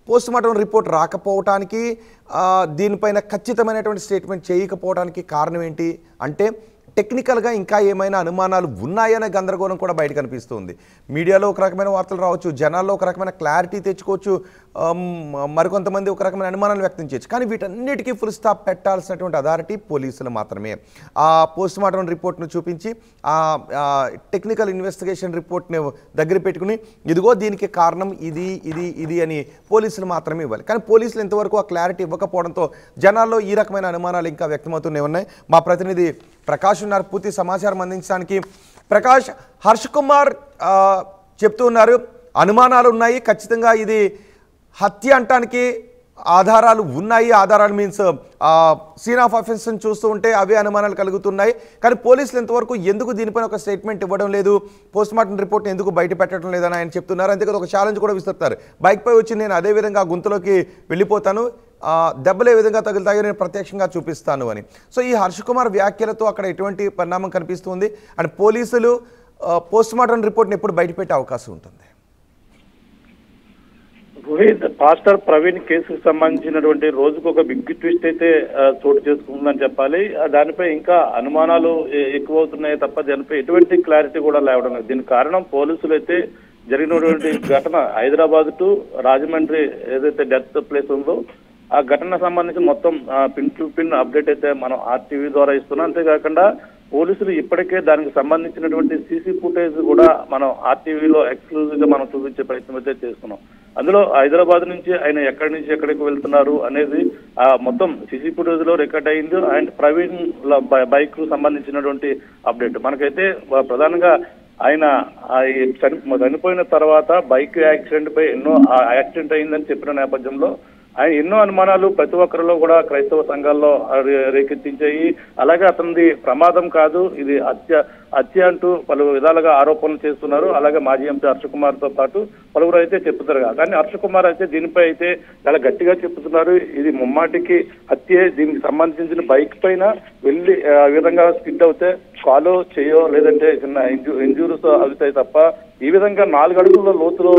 పోస్ట్ మార్టం రిపోర్ట్ రాకపోవటానికి, దీనిపైన ఖచ్చితమైనటువంటి స్టేట్మెంట్ చేయకపోవడానికి కారణం ఏంటి అంటే టెక్నికల్గా ఇంకా ఏమైనా అనుమానాలు ఉన్నాయనే గందరగోళం కూడా బయట కనిపిస్తుంది. మీడియాలో ఒక రకమైన వార్తలు రావచ్చు, జనాల్లో ఒక రకమైన క్లారిటీ తెచ్చుకోవచ్చు, మరికొంతమంది ఒక రకమైన అనుమానాలు వ్యక్తం చేయొచ్చు. కానీ వీటన్నిటికీ ఫుల్ స్టాప్ పెట్టాల్సినటువంటి అథారిటీ పోలీసులు మాత్రమే. ఆ పోస్ట్ మార్టం రిపోర్ట్ను చూపించి ఆ టెక్నికల్ ఇన్వెస్టిగేషన్ రిపోర్ట్ని దగ్గర పెట్టుకుని ఇదిగో దీనికి కారణం ఇది ఇది ఇది అని పోలీసులు మాత్రమే ఇవ్వాలి. కానీ పోలీసులు ఇంతవరకు ఆ క్లారిటీ ఇవ్వకపోవడంతో జనాల్లో ఈ రకమైన అనుమానాలు ఇంకా వ్యక్తమవుతూనే ఉన్నాయి. మా ప్రతినిధి ప్రకాష్ ఉన్నారు పూర్తి సమాచారం అందించడానికి. ప్రకాష్, హర్ష్ కుమార్ చెప్తూ ఉన్నారు అనుమానాలు ఉన్నాయి, ఖచ్చితంగా ఇది హత్య అంటానికి ఆధారాలు ఉన్నాయి. ఆధారాలు మీన్స్ సీన్ ఆఫ్ అఫెన్స్ని చూస్తూ ఉంటే అవే అనుమానాలు కలుగుతున్నాయి. కానీ పోలీసులు ఇంతవరకు ఎందుకు దీనిపైన ఒక స్టేట్మెంట్ ఇవ్వడం లేదు, పోస్ట్ మార్టం రిపోర్ట్ని ఎందుకు బయట పెట్టడం లేదని ఆయన చెప్తున్నారు. అంతేకాదు ఒక ఛాలెంజ్ కూడా విస్తున్నారు, బైక్పై వచ్చి నేను అదే విధంగా గుంతలోకి వెళ్ళిపోతాను, దెబ్బలు ఏ విధంగా తగులుతాయో నేను ప్రత్యక్షంగా చూపిస్తాను అని. సో ఈ హర్ష్ కుమార్ వ్యాఖ్యలతో అక్కడ ఎటువంటి పరిణామం కనిపిస్తుంది అండ్ పోలీసులు పోస్ట్ మార్టం రిపోర్ట్ని ఎప్పుడు బయటపెట్టే అవకాశం ఉంటుంది? రోహిత్, పాస్టర్ ప్రవీణ్ కేసుకు సంబంధించినటువంటి రోజుకు ఒక బిగ్ ట్విస్ట్ అయితే చోటు చేసుకుందని చెప్పాలి. దానిపై ఇంకా అనుమానాలు ఎక్కువ అవుతున్నాయి తప్ప దానిపై ఎటువంటి క్లారిటీ కూడా లేవడం లేదు. దీనికి కారణం పోలీసులు అయితే జరిగినటువంటి ఘటన హైదరాబాద్ టు రాజమండ్రి ఏదైతే డెత్ ప్లేస్ ఉందో ఆ ఘటన సంబంధించి మొత్తం పిన్ టు పిన్ అప్డేట్ అయితే మనం ఆర్టీవీ ద్వారా ఇస్తున్నాం. అంతేకాకుండా పోలీసులు ఇప్పటికే దానికి సంబంధించినటువంటి సీసీ ఫుటేజ్ కూడా మనం ఆర్టీవీలో ఎక్స్క్లూజివ్ గా మనం చూపించే ప్రయత్నం అయితే చేస్తున్నాం. అందులో హైదరాబాద్ నుంచి ఆయన ఎక్కడి నుంచి ఎక్కడికి వెళ్తున్నారు అనేది మొత్తం సీసీ ఫుటేజ్ లో రికార్డ్ అయింది. అండ్ ప్రవీణ్ బైక్ కు సంబంధించినటువంటి అప్డేట్ మనకైతే ప్రధానంగా ఆయన చనిపోయిన తర్వాత బైక్ యాక్సిడెంట్ పై ఎన్నో యాక్సిడెంట్ అయిందని చెప్పిన నేపథ్యంలో ఆయన ఎన్నో అనుమానాలు ప్రతి ఒక్కరిలో కూడా క్రైస్తవ సంఘాల్లో రేకెత్తించాయి. అలాగే అతనిది ప్రమాదం కాదు, ఇది హత్య అంటూ పలు విధాలుగా ఆరోపణలు చేస్తున్నారు. అలాగే మాజీ ఎంపీ హర్ష కుమార్ తో పాటు పలువురు అయితే చెప్తున్నారు. కానీ హర్ష కుమార్ అయితే దీనిపై అయితే చాలా గట్టిగా చెప్తున్నారు, ఇది ముమ్మాటికి హత్యే. దీనికి సంబంధించిన బైక్ పైన వెళ్ళి ఆ విధంగా స్కిడ్ అవుతే కాలో చేయో లేదంటే చిన్న ఇంజూరీస్ అవుతాయి తప్ప ఈ విధంగా 4 అడుగుల లోతులో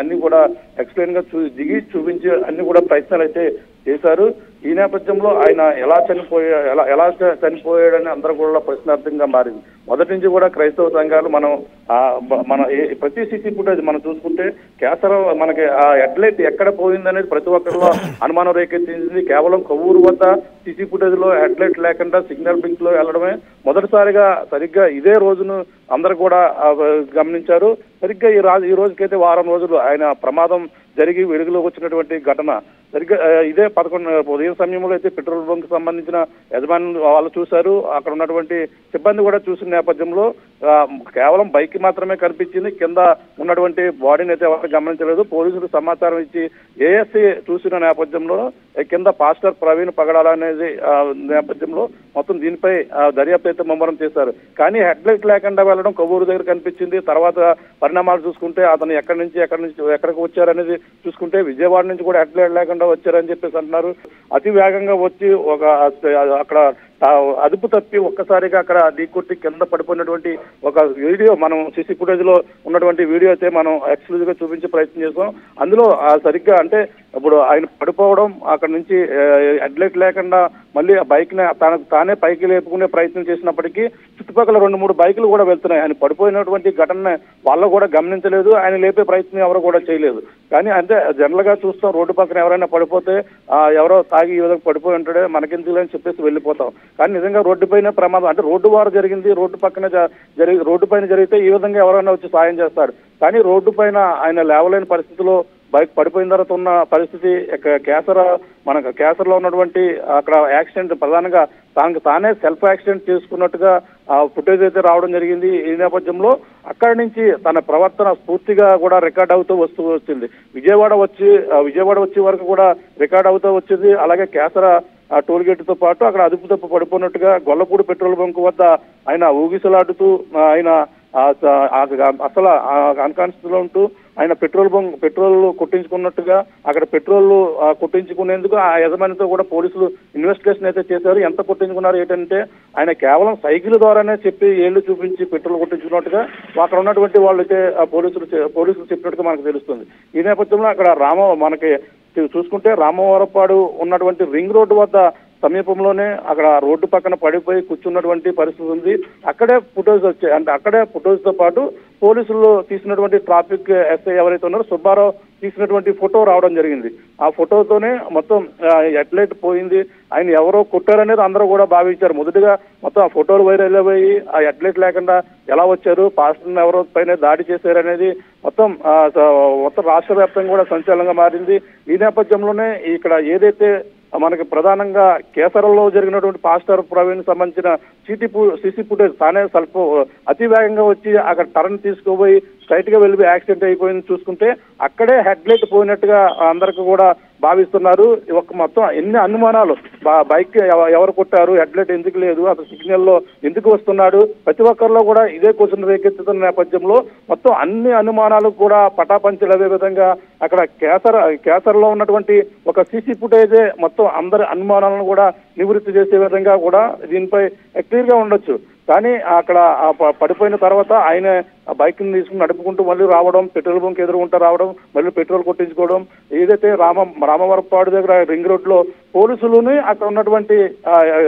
అన్ని కూడా ఎక్స్ప్లెయిన్ గా దిగి చూపించి అన్ని కూడా ప్రయత్నాలు అయితే చేశారు. ఈ నేపథ్యంలో ఆయన ఎలా చనిపోయాడని అందరూ కూడా ప్రశ్నార్థంగా మారింది. మొదటి నుంచి కూడా క్రైస్తవ సంఘాలు మన ప్రతి సీసీ ఫుటేజ్ మనం చూసుకుంటే కేసరం మనకి ఆ హెడ్లైట్ ఎక్కడ పోయిందనేది ప్రతి ఒక్కరిలో అనుమానం రేకెత్తింది. కేవలం కొవ్వూరు వద్ద సీసీ ఫుటేజ్ లో హెడ్లైట్ లేకుండా సిగ్నల్ బ్లింక్ లో వెళ్ళడమే మొదటిసారిగా సరిగ్గా ఇదే రోజును అందరూ కూడా గమనించారు. సరిగ్గా ఈ రోజుకైతే వారం రోజులు ఆయన ప్రమాదం జరిగి వెలుగులోకి వచ్చినటువంటి ఘటన సరిగ్గా ఇదే 11 ఉదయం సమయంలో అయితే పెట్రోల్ బంక్ సంబంధించిన యజమాని వాళ్ళు చూశారు. అక్కడ ఉన్నటువంటి సిబ్బంది కూడా చూసిన నేపథ్యంలో కేవలం బైక్ మాత్రమే కనిపించింది, కింద ఉన్నటువంటి బాడీని అయితే ఎవరు గమనించలేదు. పోలీసులు సమాచారం ఇచ్చి ఏఎస్ఐ చూసిన నేపథ్యంలో కింద పాస్టర్ ప్రవీణ్ పగడాల అనేది నేపథ్యంలో మొత్తం దీనిపై దర్యాప్తు అయితే ముమ్మరం చేశారు. కానీ హెడ్లైట్ లేకుండా వెళ్ళడం కొవ్వూరు దగ్గర కనిపించింది. తర్వాత పరిణామాలు చూసుకుంటే అతను ఎక్కడికి వచ్చారనేది చూసుకుంటే విజయవాడ నుంచి కూడా హెడ్లైట్ లేకుండా వచ్చారని చెప్పేసి అంటున్నారు. అతి వేగంగా వచ్చి అక్కడ అదుపు తప్పి ఒక్కసారిగా అక్కడ ఢీకొట్టి కింద పడిపోయినటువంటి ఒక వీడియో మనం సీసీ ఫుటేజ్ లో ఉన్నటువంటి వీడియో అయితే మనం ఎక్స్క్లూజివ్ గా చూపించే ప్రయత్నం చేస్తాం. అందులో సరిగ్గా అంటే ఇప్పుడు ఆయన పడిపోవడం అక్కడ నుంచి హెడ్లైట్ లేకుండా మళ్ళీ ఆ బైక్ ని తానే పైకి లేపుకునే ప్రయత్నం చేసినప్పటికీ చుట్టుపక్కల 2-3 బైకులు కూడా వెళ్తున్నాయి. ఆయన పడిపోయినటువంటి ఘటన వాళ్ళు కూడా గమనించలేదు, ఆయన లేపే ప్రయత్నం ఎవరు కూడా చేయలేదు. కానీ అంటే జనరల్ గా చూస్తాం, రోడ్డు పక్కన ఎవరైనా పడిపోతే ఎవరో తాగి ఈ విధంగా పడిపోయి ఉంటాడే మనకెందుకు అని చెప్పేసి వెళ్ళిపోతాం. కానీ నిజంగా రోడ్డు పైన ప్రమాదం అంటే రోడ్డు వారు జరిగింది, రోడ్డు పక్కన రోడ్డు పైన జరిగితే ఈ విధంగా ఎవరైనా వచ్చి సాయం చేస్తాడు. కానీ రోడ్డు పైన ఆయన లేవలేని పరిస్థితిలో బైక్ పడిపోయిన తర్వాత ఉన్న పరిస్థితి కేసర్లో ఉన్నటువంటి అక్కడ యాక్సిడెంట్ ప్రధానంగా తానే సెల్ఫ్ యాక్సిడెంట్ చేసుకున్నట్టుగా ఫుటేజ్ అయితే రావడం జరిగింది. ఈ నేపథ్యంలో అక్కడి నుంచి తన ప్రవర్తన పూర్తిగా కూడా రికార్డ్ అవుతూ వచ్చింది. విజయవాడ వచ్చే వరకు కూడా రికార్డ్ అవుతూ వచ్చింది. అలాగే కేసర టోల్ గేట్ తో పాటు అక్కడ అదుపు తప్పు పడిపోయినట్టుగా గొల్లపూడి పెట్రోల్ బంక్ వద్ద ఆయన ఊగిసలాడుతూ ఆయన అసలు అన్కాన్షియస్ లో ఉంటూ ఆయన పెట్రోల్ కొట్టించుకున్నట్టుగా అక్కడ పెట్రోల్ కొట్టించుకునేందుకు ఆ యజమానితో కూడా పోలీసులు ఇన్వెస్టిగేషన్ అయితే చేశారు. ఎంత కొట్టించుకున్నారు ఏంటంటే ఆయన కేవలం సైకిల్ ద్వారానే చెప్పి ఏళ్లు చూపించి పెట్రోల్ కొట్టించుకున్నట్టుగా అక్కడ ఉన్నటువంటి వాళ్ళైతే పోలీసులు చెప్పినట్టుగా మనకు తెలుస్తుంది. ఈ నేపథ్యంలో అక్కడ మనకి చూసుకుంటే రామవరపాడు ఉన్నటువంటి రింగ్ రోడ్డు వద్ద సమీపంలోనే అక్కడ రోడ్డు పక్కన పడిపోయి కూర్చున్నటువంటి పరిస్థితి ఉంది. అక్కడే ఫుటేజ్ వచ్చాయి. అంటే అక్కడే ఫుటేజ్ తో పాటు పోలీసులు తీసినటువంటి ట్రాఫిక్ ఎస్ఐ ఎవరైతే ఉన్నారో సుబ్బారావు తీసినటువంటి ఫోటో రావడం జరిగింది. ఆ ఫోటోతోనే మొత్తం హెడ్లైట్ పోయింది, ఆయన ఎవరో కొట్టారనేది అందరూ కూడా భావించారు. మొదటిగా మొత్తం ఆ ఫోటోలు వైరల్ అయ్యి ఆ హెడ్లైట్ లేకుండా ఎలా వచ్చారు, పాస్టర్ని ఎవరో పైన దాడి చేశారనేది మొత్తం రాష్ట్ర వ్యాప్తంగా కూడా సంచలనంగా మారింది. ఈ నేపథ్యంలోనే ఇక్కడ ఏదైతే మనకి ప్రధానంగా కేసరంలో జరిగినటువంటి పాస్టర్ ప్రవీణ్ సంబంధించిన సీసీ ఫుటేజ్ తానే అతి వేగంగా వచ్చి అక్కడ టర్న్ తీసుకోబోయి స్ట్రైట్ గా వెళ్ళి యాక్సిడెంట్ అయిపోయింది చూసుకుంటే అక్కడే హెడ్లైట్ పోయినట్టుగా అందరికి కూడా భావిస్తున్నారు. మొత్తం ఎన్ని అనుమానాలు, బైక్ ఎవరు కొట్టారు, హెడ్లైట్ ఎందుకు లేదు, అతను సిగ్నల్ లో ఎందుకు వస్తున్నాడు, ప్రతి ఒక్కరిలో కూడా ఇదే క్వశ్చన్ రేకెత్తుతున్న నేపథ్యంలో మొత్తం అన్ని అనుమానాలు కూడా పటాపంచలు అదే విధంగా అక్కడ కేసర్లో ఉన్నటువంటి ఒక సీసీ ఫుటేజే మొత్తం అందరి అనుమానాలను కూడా నివృత్తి చేసే విధంగా కూడా దీనిపై క్లియర్ గా ఉండొచ్చు. కానీ అక్కడ పడిపోయిన తర్వాత ఆయన బైక్ ని తీసుకుని నడుపుకుంటూ మళ్ళీ రావడం, పెట్రోల్ బంక్ ఎదురుకుంటూ రావడం, మళ్ళీ పెట్రోల్ కొట్టించుకోవడం, ఏదైతే రామవరపాడు దగ్గర రింగ్ రోడ్ లో పోలీసులని అక్కడ ఉన్నటువంటి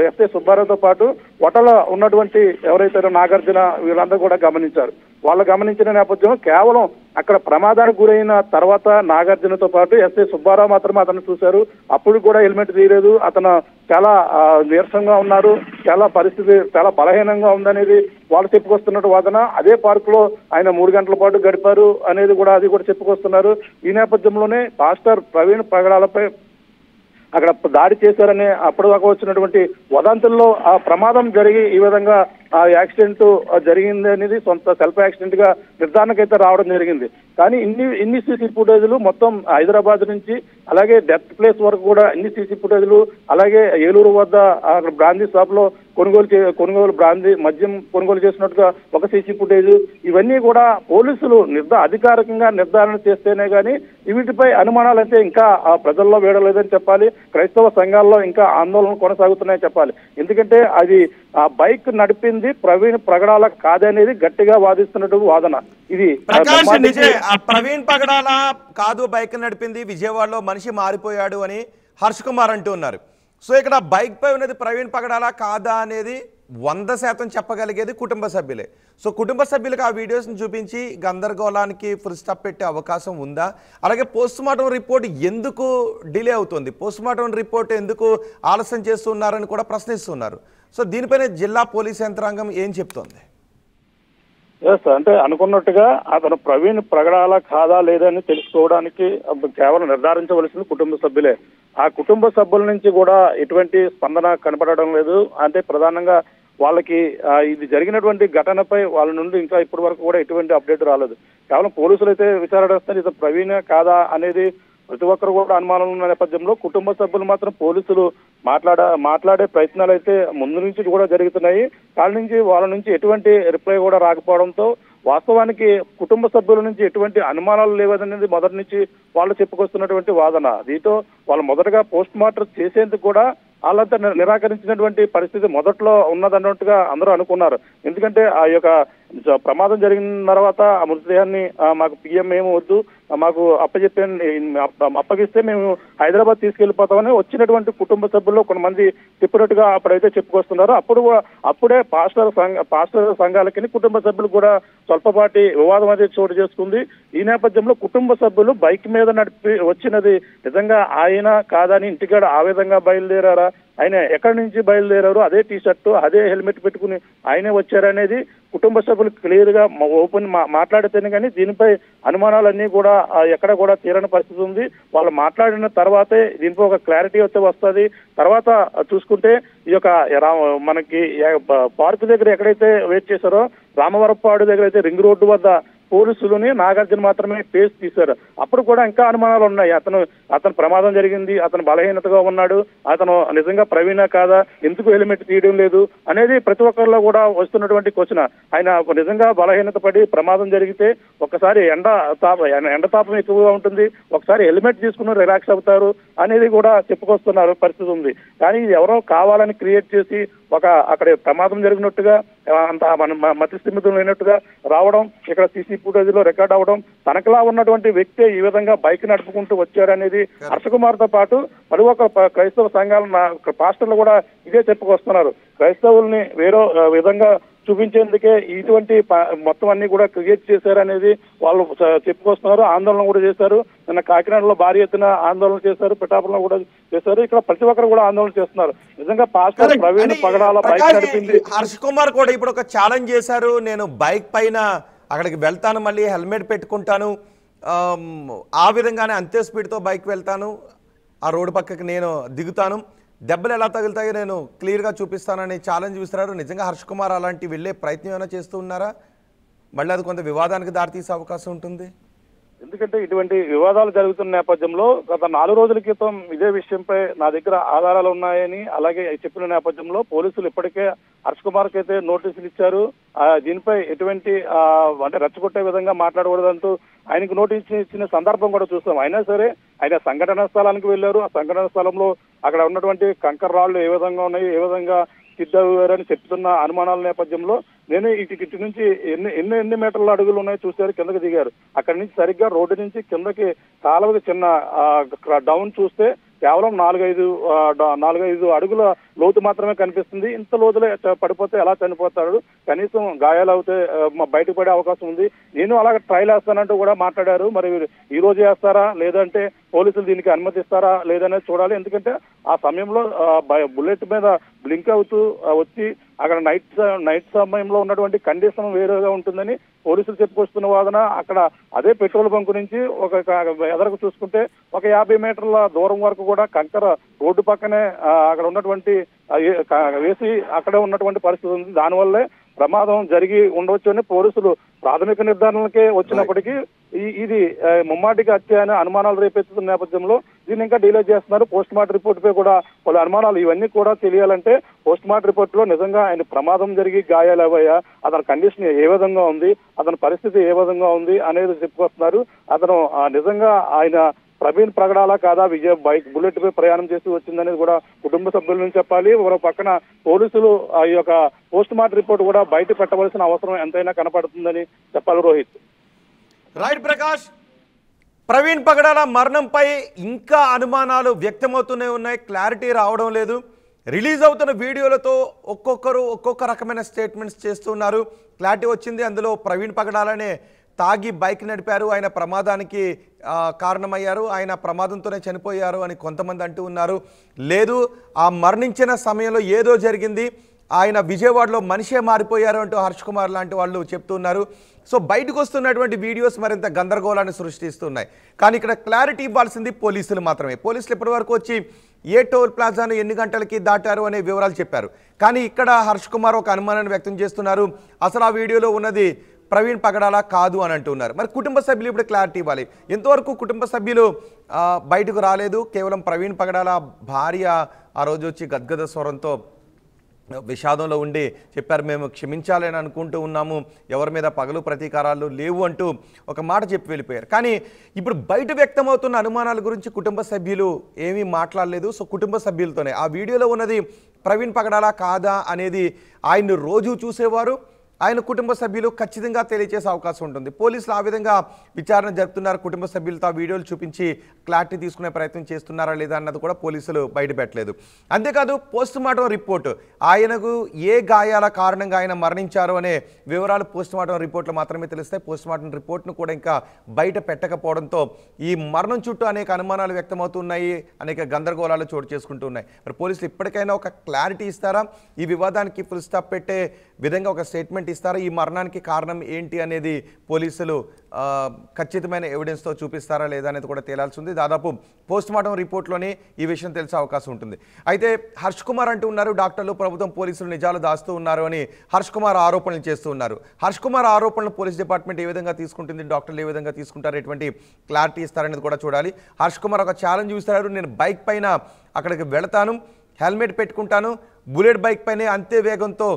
ఎస్ఐ సుబ్బారావుతో పాటు వటల ఉన్నటువంటి ఎవరైతే నాగార్జున వీళ్ళందరూ కూడా గమనించారు. వాళ్ళు గమనించిన నేపథ్యంలో కేవలం అక్కడ ప్రమాదానికి గురైన తర్వాత నాగార్జునతో పాటు ఎస్ఐ సుబ్బారావు మాత్రమే అతను చూశారు. అప్పుడు కూడా హెల్మెట్ తీయలేదు. అతను చాలా నీరసంగా ఉన్నారు, చాలా పరిస్థితి చాలా బలహీనంగా ఉందనేది వాళ్ళు చెప్పుకొస్తున్నట్టు వాదన. అదే పార్క్ లో ఆయన 3 గంటల పాటు గడిపారు అనేది కూడా అది కూడా చెప్పుకొస్తున్నారు. ఈ నేపథ్యంలోనే పాస్టర్ ప్రవీణ్ పగడాలపై అక్కడ దాడి చేశారని అప్పటిదాకా వచ్చినటువంటి వదంతుల్లో ఆ ప్రమాదం జరిగి ఈ విధంగా ఆ యాక్సిడెంట్ జరిగింది అనేది సొంత సెల్ఫ్ యాక్సిడెంట్ గా నిర్ధారణకైతే రావడం జరిగింది. కానీ ఇన్ని సీసీ ఫుటేజ్లు మొత్తం హైదరాబాద్ నుంచి అలాగే డెత్ ప్లేస్ వరకు కూడా ఇన్ని సీసీ ఫుటేజ్లు, అలాగే ఏలూరు వద్ద అక్కడ బ్రాందీ షాప్ లో కొనుగోలు బ్రాందీ మద్యం కొనుగోలు చేసినట్టుగా ఒక సీసీ ఫుటేజ్, ఇవన్నీ కూడా పోలీసులు అధికారికంగా నిర్ధారణ చేస్తేనే కానీ వీటిపై అనుమానాలు అయితే ఇంకా ప్రజల్లో వేడలేదని చెప్పాలి. క్రైస్తవ సంఘాల్లో ఇంకా ఆందోళన కొనసాగుతున్నాయని చెప్పాలి. ఎందుకంటే అది ఆ బైక్ నడిపింది ప్రవీణ్ పగడాల కాదనేది గట్టిగా వాదిస్తున్నట్టు వాదన. ఇది ప్రవీణ్ పగడాల కాదు బైక్ నడిపింది, విజయవాడలో మనిషి మారిపోయాడు అని హర్ష్ కుమార్ అంటూ ఉన్నారు. సో ఇక్కడ బైక్ పై ఉన్నది ప్రవీణ్ పగడాల కాదా అనేది 100% చెప్పగలిగేది కుటుంబ సభ్యులే. సో కుటుంబ సభ్యులకు ఆ వీడియోస్ని చూపించి గందరగోళానికి ఫుల్ స్టాప్ పెట్టే అవకాశం ఉందా? అలాగే పోస్ట్ మార్టం రిపోర్ట్ ఎందుకు డిలే అవుతుంది, పోస్ట్ మార్టం రిపోర్ట్ ఎందుకు ఆలస్యం చేస్తున్నారని కూడా ప్రశ్నిస్తున్నారు. సో దీనిపైన జిల్లా పోలీస్ యంత్రాంగం ఏం చెప్తోంది? అంటే అనుకున్నట్టుగా అతను ప్రవీణ్ పగడాల కాదా లేదని తెలుసుకోవడానికి కేవలం నిర్ధారించవలసింది కుటుంబ సభ్యులే. ఆ కుటుంబ సభ్యుల నుంచి కూడా ఎటువంటి స్పందన కనపడడం లేదు. అంటే ప్రధానంగా వాళ్ళకి ఇది జరిగినటువంటి ఘటనపై వాళ్ళ నుండి ఇంకా ఇప్పటి వరకు కూడా ఎటువంటి అప్డేట్ రాలేదు. కేవలం పోలీసులు అయితే విచారణ చేస్తారు. ఇది ప్రవీణ్ కాదా అనేది ప్రతి ఒక్కరు కూడా అనుమానం ఉన్న నేపథ్యంలో కుటుంబ సభ్యులు మాత్రం పోలీసులు మాట్లాడే ప్రయత్నాలు అయితే ముందు నుంచి కూడా జరుగుతున్నాయి. వాళ్ళ నుంచి ఎటువంటి రిప్లై కూడా రాకపోవడంతో వాస్తవానికి కుటుంబ సభ్యుల నుంచి ఎటువంటి అనుమానాలు లేవదనేది మొదటి నుంచి వాళ్ళు చెప్పుకొస్తున్నటువంటి వాదన. దీంతో వాళ్ళు మొదటగా పోస్ట్ మార్టం చేసేందుకు కూడా వాళ్ళంతా నిరాకరించినటువంటి పరిస్థితి మొదట్లో ఉన్నదన్నట్టుగా అందరూ అనుకున్నారు. ఎందుకంటే ఆ యొక్క ప్రమాదం జరిగిన తర్వాత ఆ మృతదేహాన్ని మాకు పిఎం ఏమో వద్దు, మాకు అప్పగిస్తే మేము హైదరాబాద్ తీసుకెళ్లిపోతామని వచ్చినటువంటి కుటుంబ సభ్యుల్లో కొంతమంది చెప్పినట్టుగా అప్పుడైతే చెప్పుకొస్తున్నారు. అప్పుడే పాస్టర్ సంఘాలకి కుటుంబ సభ్యులు కూడా స్వల్పపాటి వివాదం అయితే చోటు చేసుకుంది. ఈ నేపథ్యంలో కుటుంబ సభ్యులు బైక్ మీద నడిపి వచ్చినది నిజంగా ఆయన కాదని ఇంటికాడ ఆ విధంగా బయలుదేరారా, ఆయన ఎక్కడి నుంచి బయలుదేరారు, అదే టీ షర్టు అదే హెల్మెట్ పెట్టుకుని ఆయనే వచ్చారనేది కుటుంబ సభ్యులు క్లియర్ గా ఓపెన్ మాట్లాడితేనే కానీ దీనిపై అనుమానాలన్నీ కూడా ఎక్కడ కూడా తీరని పరిస్థితి ఉంది. వాళ్ళు మాట్లాడిన తర్వాతే దీనిపై ఒక క్లారిటీ అయితే వస్తుంది. తర్వాత చూసుకుంటే ఈ యొక్క మనకి పార్క్ దగ్గర ఎక్కడైతే వెయిట్ చేశారో రామవరపాడు దగ్గర అయితే రింగ్ రోడ్డు వద్ద పోలీసులని నాగార్జున మాత్రమే ఫేస్ తీశారు. అప్పుడు కూడా ఇంకా అనుమానాలు ఉన్నాయి. అతను ప్రమాదం జరిగింది, అతను బలహీనతగా ఉన్నాడు, అతను నిజంగా ప్రవీణ కాదా, ఎందుకు హెల్మెట్ తీయడం లేదు అనేది ప్రతి ఒక్కరిలో కూడా వస్తున్నటువంటి క్వశ్చన్. ఆయన నిజంగా బలహీనత పడి ప్రమాదం జరిగితే ఒకసారి ఎండ తాపం ఎక్కువగా ఉంటుంది, ఒకసారి హెల్మెట్ తీసుకుని రిలాక్స్ అవుతారు అనేది కూడా చెప్పుకొస్తున్నారు పరిస్థితి ఉంది. కానీ ఇది ఎవరో కావాలని క్రియేట్ చేసి అక్కడ ప్రమాదం జరిగినట్టుగా అంత మతి స్థిమితం లేనట్టుగా రావడం, ఇక్కడ సీసీ ఫుటేజ్ లో రికార్డ్ అవ్వడం, తనకలా ఉన్నటువంటి వ్యక్తి ఈ విధంగా బైక్ నడుపుకుంటూ వచ్చారనేది హర్ష కుమార్ తో పాటు మరి ఒక క్రైస్తవ సంఘాల పాస్టర్లు కూడా ఇదే చెప్పుకొస్తున్నారు. క్రైస్తవుల్ని వేరే విధంగా చూపించేందుకే ఇటువంటి మొత్తం అన్ని కూడా క్రియేట్ చేశారనేది వాళ్ళు చెప్పుకొస్తున్నారు. ఆందోళన కూడా చేశారు. నిన్న కాకినాడలో భారీ ఎత్తున ఆందోళన చేశారు, పిఠాపురంలో కూడా చేశారు. ఇక్కడ ప్రతి ఒక్కరు కూడా ఆందోళన చేస్తున్నారు. నిజంగా పాస్టర్ ప్రవీణ్ పగడాల బైక్ నడిపింది. హర్ష్ కుమార్ కూడా ఇప్పుడు ఒక ఛాలెంజ్ చేశారు, నేను బైక్ పైన అక్కడికి వెళ్తాను, మళ్ళీ హెల్మెట్ పెట్టుకుంటాను, ఆ విధంగానే అంతే స్పీడ్తో బైక్ వెళ్తాను, ఆ రోడ్డు పక్కకి నేను దిగుతాను, దెబ్బలు ఎలా తగులుతాయో నేను క్లియర్గా చూపిస్తానని ఛాలెంజ్ విసిరారు. నిజంగా హర్ష్ కుమార్ అలాంటి వెళ్ళే ప్రయత్నం ఏమైనా చేస్తూ ఉన్నారా? మళ్ళీ అది కొంత వివాదానికి దారితీసే అవకాశం ఉంటుంది. ఎందుకంటే ఇటువంటి వివాదాలు జరుగుతున్న నేపథ్యంలో గత 4 రోజుల క్రితం ఇదే విషయంపై నా దగ్గర ఆధారాలు ఉన్నాయని అలాగే చెప్పిన నేపథ్యంలో పోలీసులు ఇప్పటికే హర్ష్ కుమార్ కి అయితే నోటీసులు ఇచ్చారు. దీనిపై ఎటువంటి అంటే రెచ్చగొట్టే విధంగా మాట్లాడకూడదంటూ ఆయనకు నోటీసు ఇచ్చిన సందర్భం కూడా చూస్తాం. అయినా సరే ఆయన సంఘటన స్థలానికి వెళ్లారు. ఆ సంఘటన స్థలంలో అక్కడ ఉన్నటువంటి కంకర రాళ్లు ఏ విధంగా ఉన్నాయి, ఏ విధంగా సిద్ధని చెప్తున్న అనుమానాల నేపథ్యంలో నేను ఇటు నుంచి ఎన్ని మీటర్ల అడుగులు ఉన్నాయో చూశారు, కిందకి దిగారు. అక్కడి నుంచి సరిగ్గా రోడ్డు నుంచి కిందకి కాలువకి చిన్న డౌన్ చూస్తే కేవలం 4-5 అడుగుల లోతు మాత్రమే కనిపిస్తుంది. ఇంత లోతులో పడిపోతే ఎలా చనిపోతాడు, కనీసం గాయాలు అవుతే బయటకు పడే అవకాశం ఉంది. నేను అలాగే ట్రైల్ వేస్తానంటూ కూడా మాట్లాడారు. మరి ఈ రోజు వేస్తారా లేదంటే పోలీసులు దీనికి అనుమతిస్తారా లేదనేది చూడాలి. ఎందుకంటే ఆ సమయంలో బుల్లెట్ మీద బ్లింక్ అవుతూ వచ్చి అక్కడ నైట్ సమయంలో ఉన్నటువంటి కండిషన్ వేరేగా ఉంటుందని పోలీసులు చెప్పుకొస్తున్న వాదన. అక్కడ అదే పెట్రోల్ బంక్ నుంచి ఒక ఎదరకు చూసుకుంటే ఒక 50 మీటర్ల దూరం వరకు కూడా కంకర రోడ్డు పక్కనే అక్కడ ఉన్నటువంటి వేసి అక్కడే ఉన్నటువంటి పరిస్థితి ఉంది. దానివల్లే ప్రమాదం జరిగి ఉండవచ్చు అని పోలీసులు ప్రాథమిక నిర్ధారణలకే వచ్చినప్పటికీ ఇది ముమ్మాటికి హత్య అనే అనుమానాలు రేపెత్తుతున్న నేపథ్యంలో దీన్ని ఇంకా డిలే చేస్తున్నారు. పోస్ట్ మార్టం రిపోర్ట్ పై కూడా పలు అనుమానాలు. ఇవన్నీ కూడా తెలియాలంటే పోస్ట్ మార్టం రిపోర్ట్ లో నిజంగా ఆయన ప్రమాదం జరిగి గాయాలు అయ్యాయా, అతని కండిషన్ ఏ విధంగా ఉంది, అతని పరిస్థితి ఏ విధంగా ఉంది అనేది చెప్పుకొస్తున్నారు. అతను నిజంగా ఆయన ప్రవీణ్ పగడాలా కాదా బుల్లెట్ పై ప్రయాణం చేసి వచ్చిందనేది కూడా కుటుంబ సభ్యుల నుంచి చెప్పాలి. మరో పక్కన పోలీసులు ఈ యొక్క పోస్ట్ మార్టం రిపోర్ట్ కూడా బయట పెట్టవలసిన అవసరం ఎంతైనా కనపడుతుందని చెప్పాలి. రోహిత్. రైట్ ప్రకాష్, ప్రవీణ్ పగడాల మరణంపై ఇంకా అనుమానాలు వ్యక్తమవుతూనే ఉన్నాయి, క్లారిటీ రావడం లేదు. రిలీజ్ అవుతున్న వీడియోలతో ఒక్కొక్కరు ఒక్కొక్క రకమైన స్టేట్మెంట్స్ చేస్తున్నారు. క్లారిటీ వచ్చింది, అందులో ప్రవీణ్ పగడాలనే తాగి బైక్ నడిపారు, ఆయన ప్రమాదానికి కారణమయ్యారు, ఆయన ప్రమాదంతోనే చనిపోయారు అని కొంతమంది అంటూ ఉన్నారు. లేదు, ఆ మరణించిన సమయంలో ఏదో జరిగింది, ఆయన విజయవాడలో మనిషే మారిపోయారు అంటూ హర్ష్ కుమార్ లాంటి వాళ్ళు చెప్తున్నారు. సో బయటకు వస్తున్నటువంటి వీడియోస్ మరింత గందరగోళాన్ని సృష్టిస్తున్నాయి. కానీ ఇక్కడ క్లారిటీ ఇవ్వాల్సింది పోలీసులు మాత్రమే. పోలీసులు ఇప్పటివరకు వచ్చి ఏ టోల్ ప్లాజాను ఎన్ని గంటలకి దాటారు అనే వివరాలు చెప్పారు. కానీ ఇక్కడ హర్ష్ కుమార్ ఒక అనుమానాన్ని వ్యక్తం చేస్తున్నారు. అసలు ఆ వీడియోలో ఉన్నది ప్రవీణ్ పగడాలా కాదు అని అంటున్నారు. మరి కుటుంబ సభ్యులు ఇప్పుడు క్లారిటీ ఇవ్వాలి. ఎంతవరకు కుటుంబ సభ్యులు బయటకు రాలేదు. కేవలం ప్రవీణ్ పగడాల భార్య ఆ రోజు వచ్చి గద్గద స్వరంతో విషాదంలో ఉండి చెప్పారు, మేము క్షమించాలని అనుకుంటూ ఉన్నాము, ఎవరి మీద పగలు ప్రతీకారాలు లేవు అంటూ ఒక మాట చెప్పి వెళ్ళిపోయారు. కానీ ఇప్పుడు బయట వ్యక్తమవుతున్న అనుమానాల గురించి కుటుంబ సభ్యులు ఏమీ మాట్లాడలేదు. సో కుటుంబ సభ్యులతోనే ఆ వీడియోలో ఉన్నది ప్రవీణ్ పగడాలా కాదా అనేది ఆయన్ని రోజు చూసేవారు, ఆయన కుటుంబ సభ్యులు ఖచ్చితంగా తెలియజేసే అవకాశం ఉంటుంది. పోలీసులు ఆ విధంగా విచారణ జరుపుతున్నారు. కుటుంబ సభ్యులతో ఆ వీడియోలు చూపించి క్లారిటీ తీసుకునే ప్రయత్నం చేస్తున్నారా లేదా అన్నది కూడా పోలీసులు బయటపెట్టలేదు. అంతేకాదు పోస్ట్ మార్టం రిపోర్టు, ఆయనకు ఏ గాయాల కారణంగా ఆయన మరణించారు అనే వివరాలు పోస్ట్ మార్టం రిపోర్ట్లో మాత్రమే తెలుస్తాయి. పోస్ట్ మార్టం రిపోర్ట్ను కూడా ఇంకా బయట పెట్టకపోవడంతో ఈ మరణం చుట్టూ అనేక అనుమానాలు వ్యక్తమవుతున్నాయి, అనేక గందరగోళాలు చోటు చేసుకుంటున్నాయి. మరి పోలీసులు ఇప్పటికైనా ఒక క్లారిటీ ఇస్తారా, ఈ వివాదానికి ఫుల్ స్టాప్ పెట్టే విధంగా ఒక స్టేట్మెంట్ ఇస్తారా, ఈ మరణానికి కారణం ఏంటి అనేది పోలీసులు ఖచ్చితమైన ఎవిడెన్స్తో చూపిస్తారా లేదా అనేది కూడా తేలాల్సి ఉంది. దాదాపు పోస్ట్ మార్టం రిపోర్ట్లోనే ఈ విషయం తెలిసే అవకాశం ఉంటుంది. అయితే హర్ష్ కుమార్ అంటూ ఉన్నారు, డాక్టర్లు ప్రభుత్వం పోలీసులు నిజాలు దాస్తూ ఉన్నారు అని హర్ష్ కుమార్ ఆరోపణలు చేస్తూ ఉన్నారు. హర్ష్ కుమార్ ఆరోపణలు పోలీస్ డిపార్ట్మెంట్ ఏ విధంగా తీసుకుంటుంది, డాక్టర్లు ఏ విధంగా తీసుకుంటారు, ఎటువంటి క్లారిటీ ఇస్తారనేది కూడా చూడాలి. హర్ష్ కుమార్ ఒక ఛాలెంజ్ చూస్తారు, నేను బైక్ పైన అక్కడికి వెళతాను, హెల్మెట్ పెట్టుకుంటాను, బుల్లెట్ బైక్ పైనే అంతే వేగంతో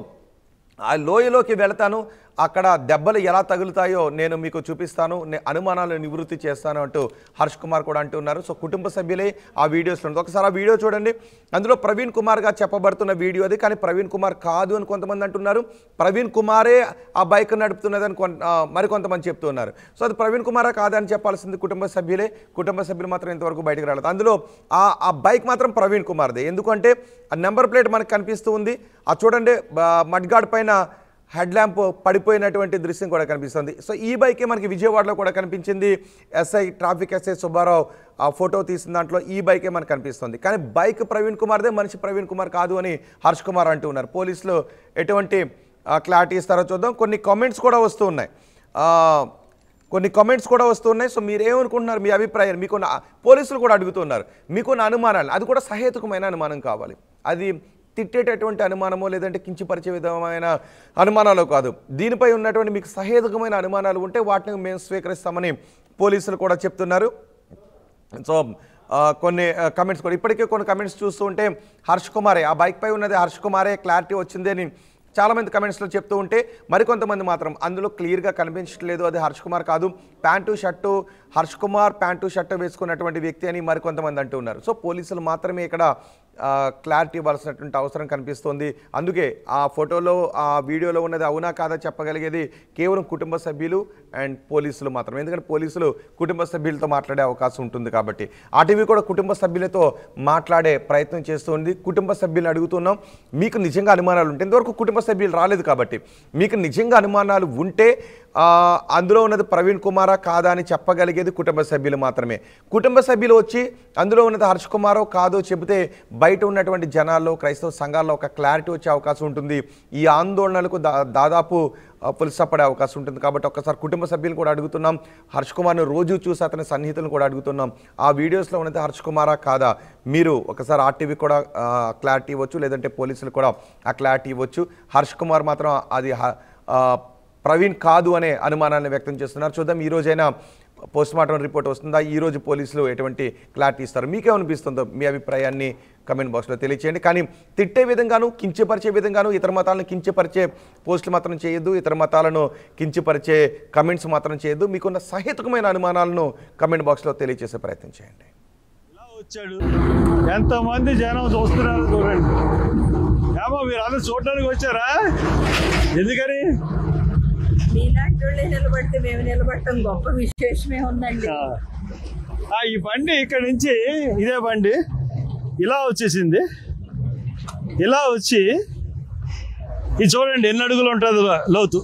ఆ లోయలోకి వెళతాను, అక్కడ దెబ్బలు ఎలా తగులుతాయో నేను మీకు చూపిస్తాను, అనుమానాలు నివృత్తి చేస్తాను అంటూ హర్ష్ కుమార్ కూడా అంటున్నారు. సో కుటుంబ సభ్యులే ఆ వీడియోస్లో ఉంది. ఒకసారి ఆ వీడియో చూడండి. అందులో ప్రవీణ్ కుమార్గా చెప్పబడుతున్న వీడియో అది, కానీ ప్రవీణ్ కుమార్ కాదు అని కొంతమంది అంటున్నారు. ప్రవీణ్ కుమారే ఆ బైక్ నడుపుతున్నదని మరికొంతమంది చెప్తున్నారు. సో అది ప్రవీణ్ కుమారా కాదని చెప్పాల్సింది కుటుంబ సభ్యులే. కుటుంబ సభ్యులు మాత్రం ఇంతవరకు బయటకు రాలేదు. అందులో ఆ బైక్ మాత్రం ప్రవీణ్ కుమార్దే. ఎందుకంటే ఆ నెంబర్ ప్లేట్ మనకు కనిపిస్తూ ఉంది. ఆ చూడండి, మడ్గాడ్ పైన హెడ్ ల్యాంప్ పడిపోయినటువంటి దృశ్యం కూడా కనిపిస్తుంది. సో ఈ బైకే మనకి విజయవాడలో కూడా కనిపించింది. ట్రాఫిక్ ఎస్ఐ సుబ్బారావు ఆ ఫోటో తీసిన దాంట్లో ఈ బైకే మనకు కనిపిస్తుంది. కానీ బైక్ ప్రవీణ్ కుమార్దే, మనిషి ప్రవీణ్ కుమార్ కాదు అని హర్ష్ కుమార్ అంటూ ఉన్నారు. పోలీసులు ఎటువంటి క్లారిటీ ఇస్తారో చూద్దాం. కొన్ని కామెంట్స్ కూడా వస్తూ ఉన్నాయి. సో మీరేమనుకుంటున్నారు, మీ అభిప్రాయం, మీకున్న పోలీసులు కూడా అడుగుతున్నారు, మీకున్న అనుమానాలు, అది కూడా సహేతుకమైన అనుమానం కావాలి. అది తిట్టేటటువంటి అనుమానమో లేదంటే కించిపరిచే విధమైన అనుమానాలు కాదు. దీనిపై ఉన్నటువంటి మీకు సహేతుకమైన అనుమానాలు ఉంటే వాటిని మేము స్వీకరిస్తామని పోలీసులు కూడా చెప్తున్నారు. సో కొన్ని కమెంట్స్ కూడా ఇప్పటికే కొన్ని కమెంట్స్ చూస్తూ ఉంటే హర్ష్ కుమారే, ఆ బైక్ పై ఉన్నది హర్ష్ కుమారే, క్లారిటీ వచ్చింది అని చాలామంది కమెంట్స్లో చెప్తూ ఉంటే మరికొంతమంది మాత్రం అందులో క్లియర్గా కనిపించట్లేదు, అది హర్ష్ కుమార్ కాదు, pant shirt Harsh Kumar pant shirt వేసుకున్నటువంటి వ్యక్తి అని మరికొంతమంది అంటూ ఉన్నారు. సో పోలీసులు మాత్రమే ఇక్కడ క్లారిటీ ఇవ్వాల్సినటువంటి అవసరం కనిపిస్తోంది. అందుకే ఆ ఫోటోలో ఆ వీడియోలో ఉన్నది అవునా కాదా చెప్పగలిగేది కేవలం కుటుంబ సభ్యులు అండ్ పోలీసులు మాత్రమే. ఎందుకంటే పోలీసులు కుటుంబ సభ్యులతో మాట్లాడే అవకాశం ఉంటుంది కాబట్టి ఆర్టీవీ కూడా కుటుంబ సభ్యులతో మాట్లాడే ప్రయత్నం చేస్తుంది. కుటుంబ సభ్యులను అడుగుతున్నాం, మీకు నిజంగా అనుమానాలు ఉంటే, ఇంతవరకు కుటుంబ సభ్యులు రాలేదు కాబట్టి మీకు నిజంగా అనుమానాలు ఉంటే అందులో ఉన్నది ప్రవీణ్ కుమారా కాదా అని చెప్పగలిగేది కుటుంబ సభ్యులు మాత్రమే. కుటుంబ సభ్యులు వచ్చి అందులో ఉన్నది హర్ష్ కుమారో కాదో చెబితే బయట ఉన్నటువంటి జనాల్లో క్రైస్తవ సంఘాల్లో ఒక క్లారిటీ వచ్చే అవకాశం ఉంటుంది. ఈ ఆందోళనలకు దాదాపు పులిసపడే అవకాశం ఉంటుంది. కాబట్టి ఒక్కసారి కుటుంబ సభ్యులు కూడా అడుగుతున్నాం, హర్ష్ కుమార్ను రోజు చూసి అతని సన్నిహితులను కూడా అడుగుతున్నాం, ఆ వీడియోస్లో ఉన్నది హర్ష్ కుమారా కాదా, మీరు ఒకసారి ఆర్టీవీ కూడా క్లారిటీ ఇవ్వచ్చు, లేదంటే పోలీసులు కూడా ఆ క్లారిటీ ఇవ్వచ్చు. హర్ష్ కుమార్ మాత్రం అది ప్రవీణ్ కాదు అనే అనుమానాన్ని వ్యక్తం చేస్తున్నారు. చూద్దాం ఈ రోజైనా పోస్ట్ మార్టం రిపోర్ట్ వస్తుందా, ఈ రోజు పోలీసులు ఎటువంటి క్లారిటీ ఇస్తారు, మీకేమనిపిస్తుందో మీ అభిప్రాయాన్ని కమెంట్ బాక్స్లో తెలియచేయండి. కానీ తిట్టే విధంగాను, కించపరిచే విధంగాను, ఇతర మతాలను కించపరిచే పోస్టులు మాత్రం చేయొద్దు, ఇతర మతాలను కించపరిచే కమెంట్స్ మాత్రం చేయొద్దు. మీకున్న సహేతుకమైన అనుమానాలను కమెంట్ బాక్స్లో తెలియజేసే ప్రయత్నం చేయండి. ఇలా వచ్చాడు, ఎంతమంది జనం చూస్తున్నారు చూడండి. ఏమో మీరు అందరూ చూడడానికి వచ్చారా? ఎందుకని? మీలాంటి వాళ్ళే నిలబడితే మేము నిలబడటం గొప్ప విశేషమే ఉందండి. ఈ బండి ఇక్కడ నుంచి ఇదే బండి ఇలా వచ్చేసింది, ఇలా వచ్చి ఇది చూడండి ఎన్ని అడుగులు ఉంటుంది లోతు,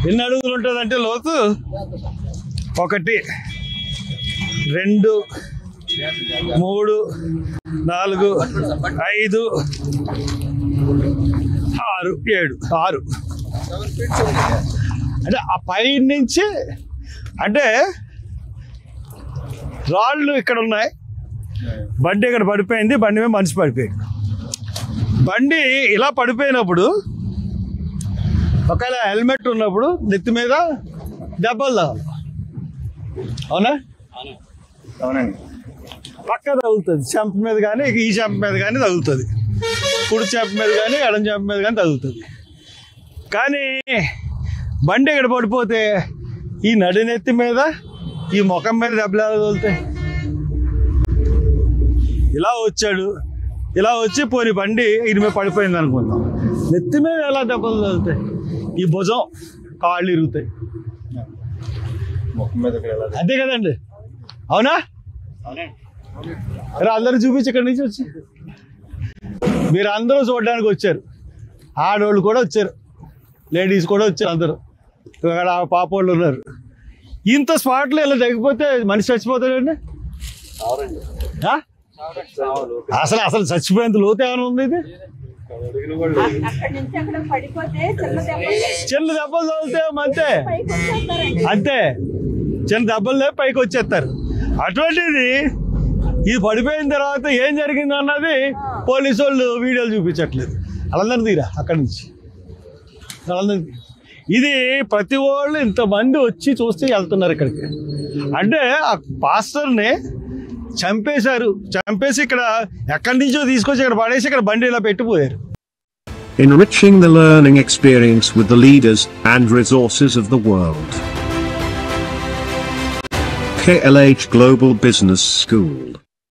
ఎన్ని అడుగులు ఉంటుంది అంటే లోతు 1 2 3 4 5 6 7 అంటే ఆ పై నుంచి అంటే రాళ్ళు ఇక్కడ ఉన్నాయి, బండి ఇక్కడ పడిపోయింది, బండి మీద మనిషి పడిపోయాడు. బండి ఇలా పడిపోయినప్పుడు ఒకవేళ హెల్మెట్ ఉన్నప్పుడు నెత్తి మీద దెబ్బలు తాగాలి. అవునా? అవునండి. పక్క తగులుతుంది, చెంప మీద కానీ ఈ చెంప మీద కానీ తగులుతుంది, కుడి చెంప మీద కానీ ఎడం చెంప మీద కానీ తగులుతుంది. కానీ బండి ఇక్కడ పడిపోతే ఈ నడినెత్తి మీద ఈ ముఖం మీద దెబ్బలు ఎలా తగులుతాయి? ఇలా వచ్చాడు, ఇలా వచ్చి పోని బండి ఇది మీద పడిపోయింది అనుకుందాం, నెత్తి మీద ఎలా దెబ్బలు తగులుతాయి? ఈ భుజం కాళ్ళు ఇరుగుతాయి, అంతే కదండి? అవునా? అందరూ చూపించి ఇక్కడి నుంచి వచ్చి మీరు అందరూ చూడడానికి వచ్చారు, ఆడవాళ్ళు కూడా వచ్చారు, లేడీస్ కూడా వచ్చారు, అందరూ ఇక్కడ పాప వాళ్ళు ఉన్నారు. ఇంత స్పాట్లో ఇలా తగ్గిపోతే మనిషి చచ్చిపోతాడండి. అసలు అసలు చచ్చిపోయేంత లోతు ఏమైనా ఉంది? ఇది చిన్న దెబ్బలు తగిలితే అంతే అంతే, చిన్న దెబ్బలు పైకి వచ్చేస్తారు. అటువంటిది ఇది పడిపోయిన తర్వాత ఏం జరిగింది అన్నది పోలీసు వాళ్ళు వీడియోలు చూపించట్లేదు. వాళ్ళందరూ తీరా అక్కడి నుంచి, ఇది ప్రతి వాళ్ళు ఇంతమంది వచ్చి చూస్తే వెళ్తున్నారు ఇక్కడికి. అంటే ఆ పాస్టర్ని చంపేశారు, చంపేసి ఇక్కడ ఎక్కడి నుంచో తీసుకొచ్చి ఇక్కడ పడేసి ఇక్కడ బండి ఇలా పెట్టిపోయారు. Enriching the learning experience with the leaders and resources of the world. KLH Global Business School.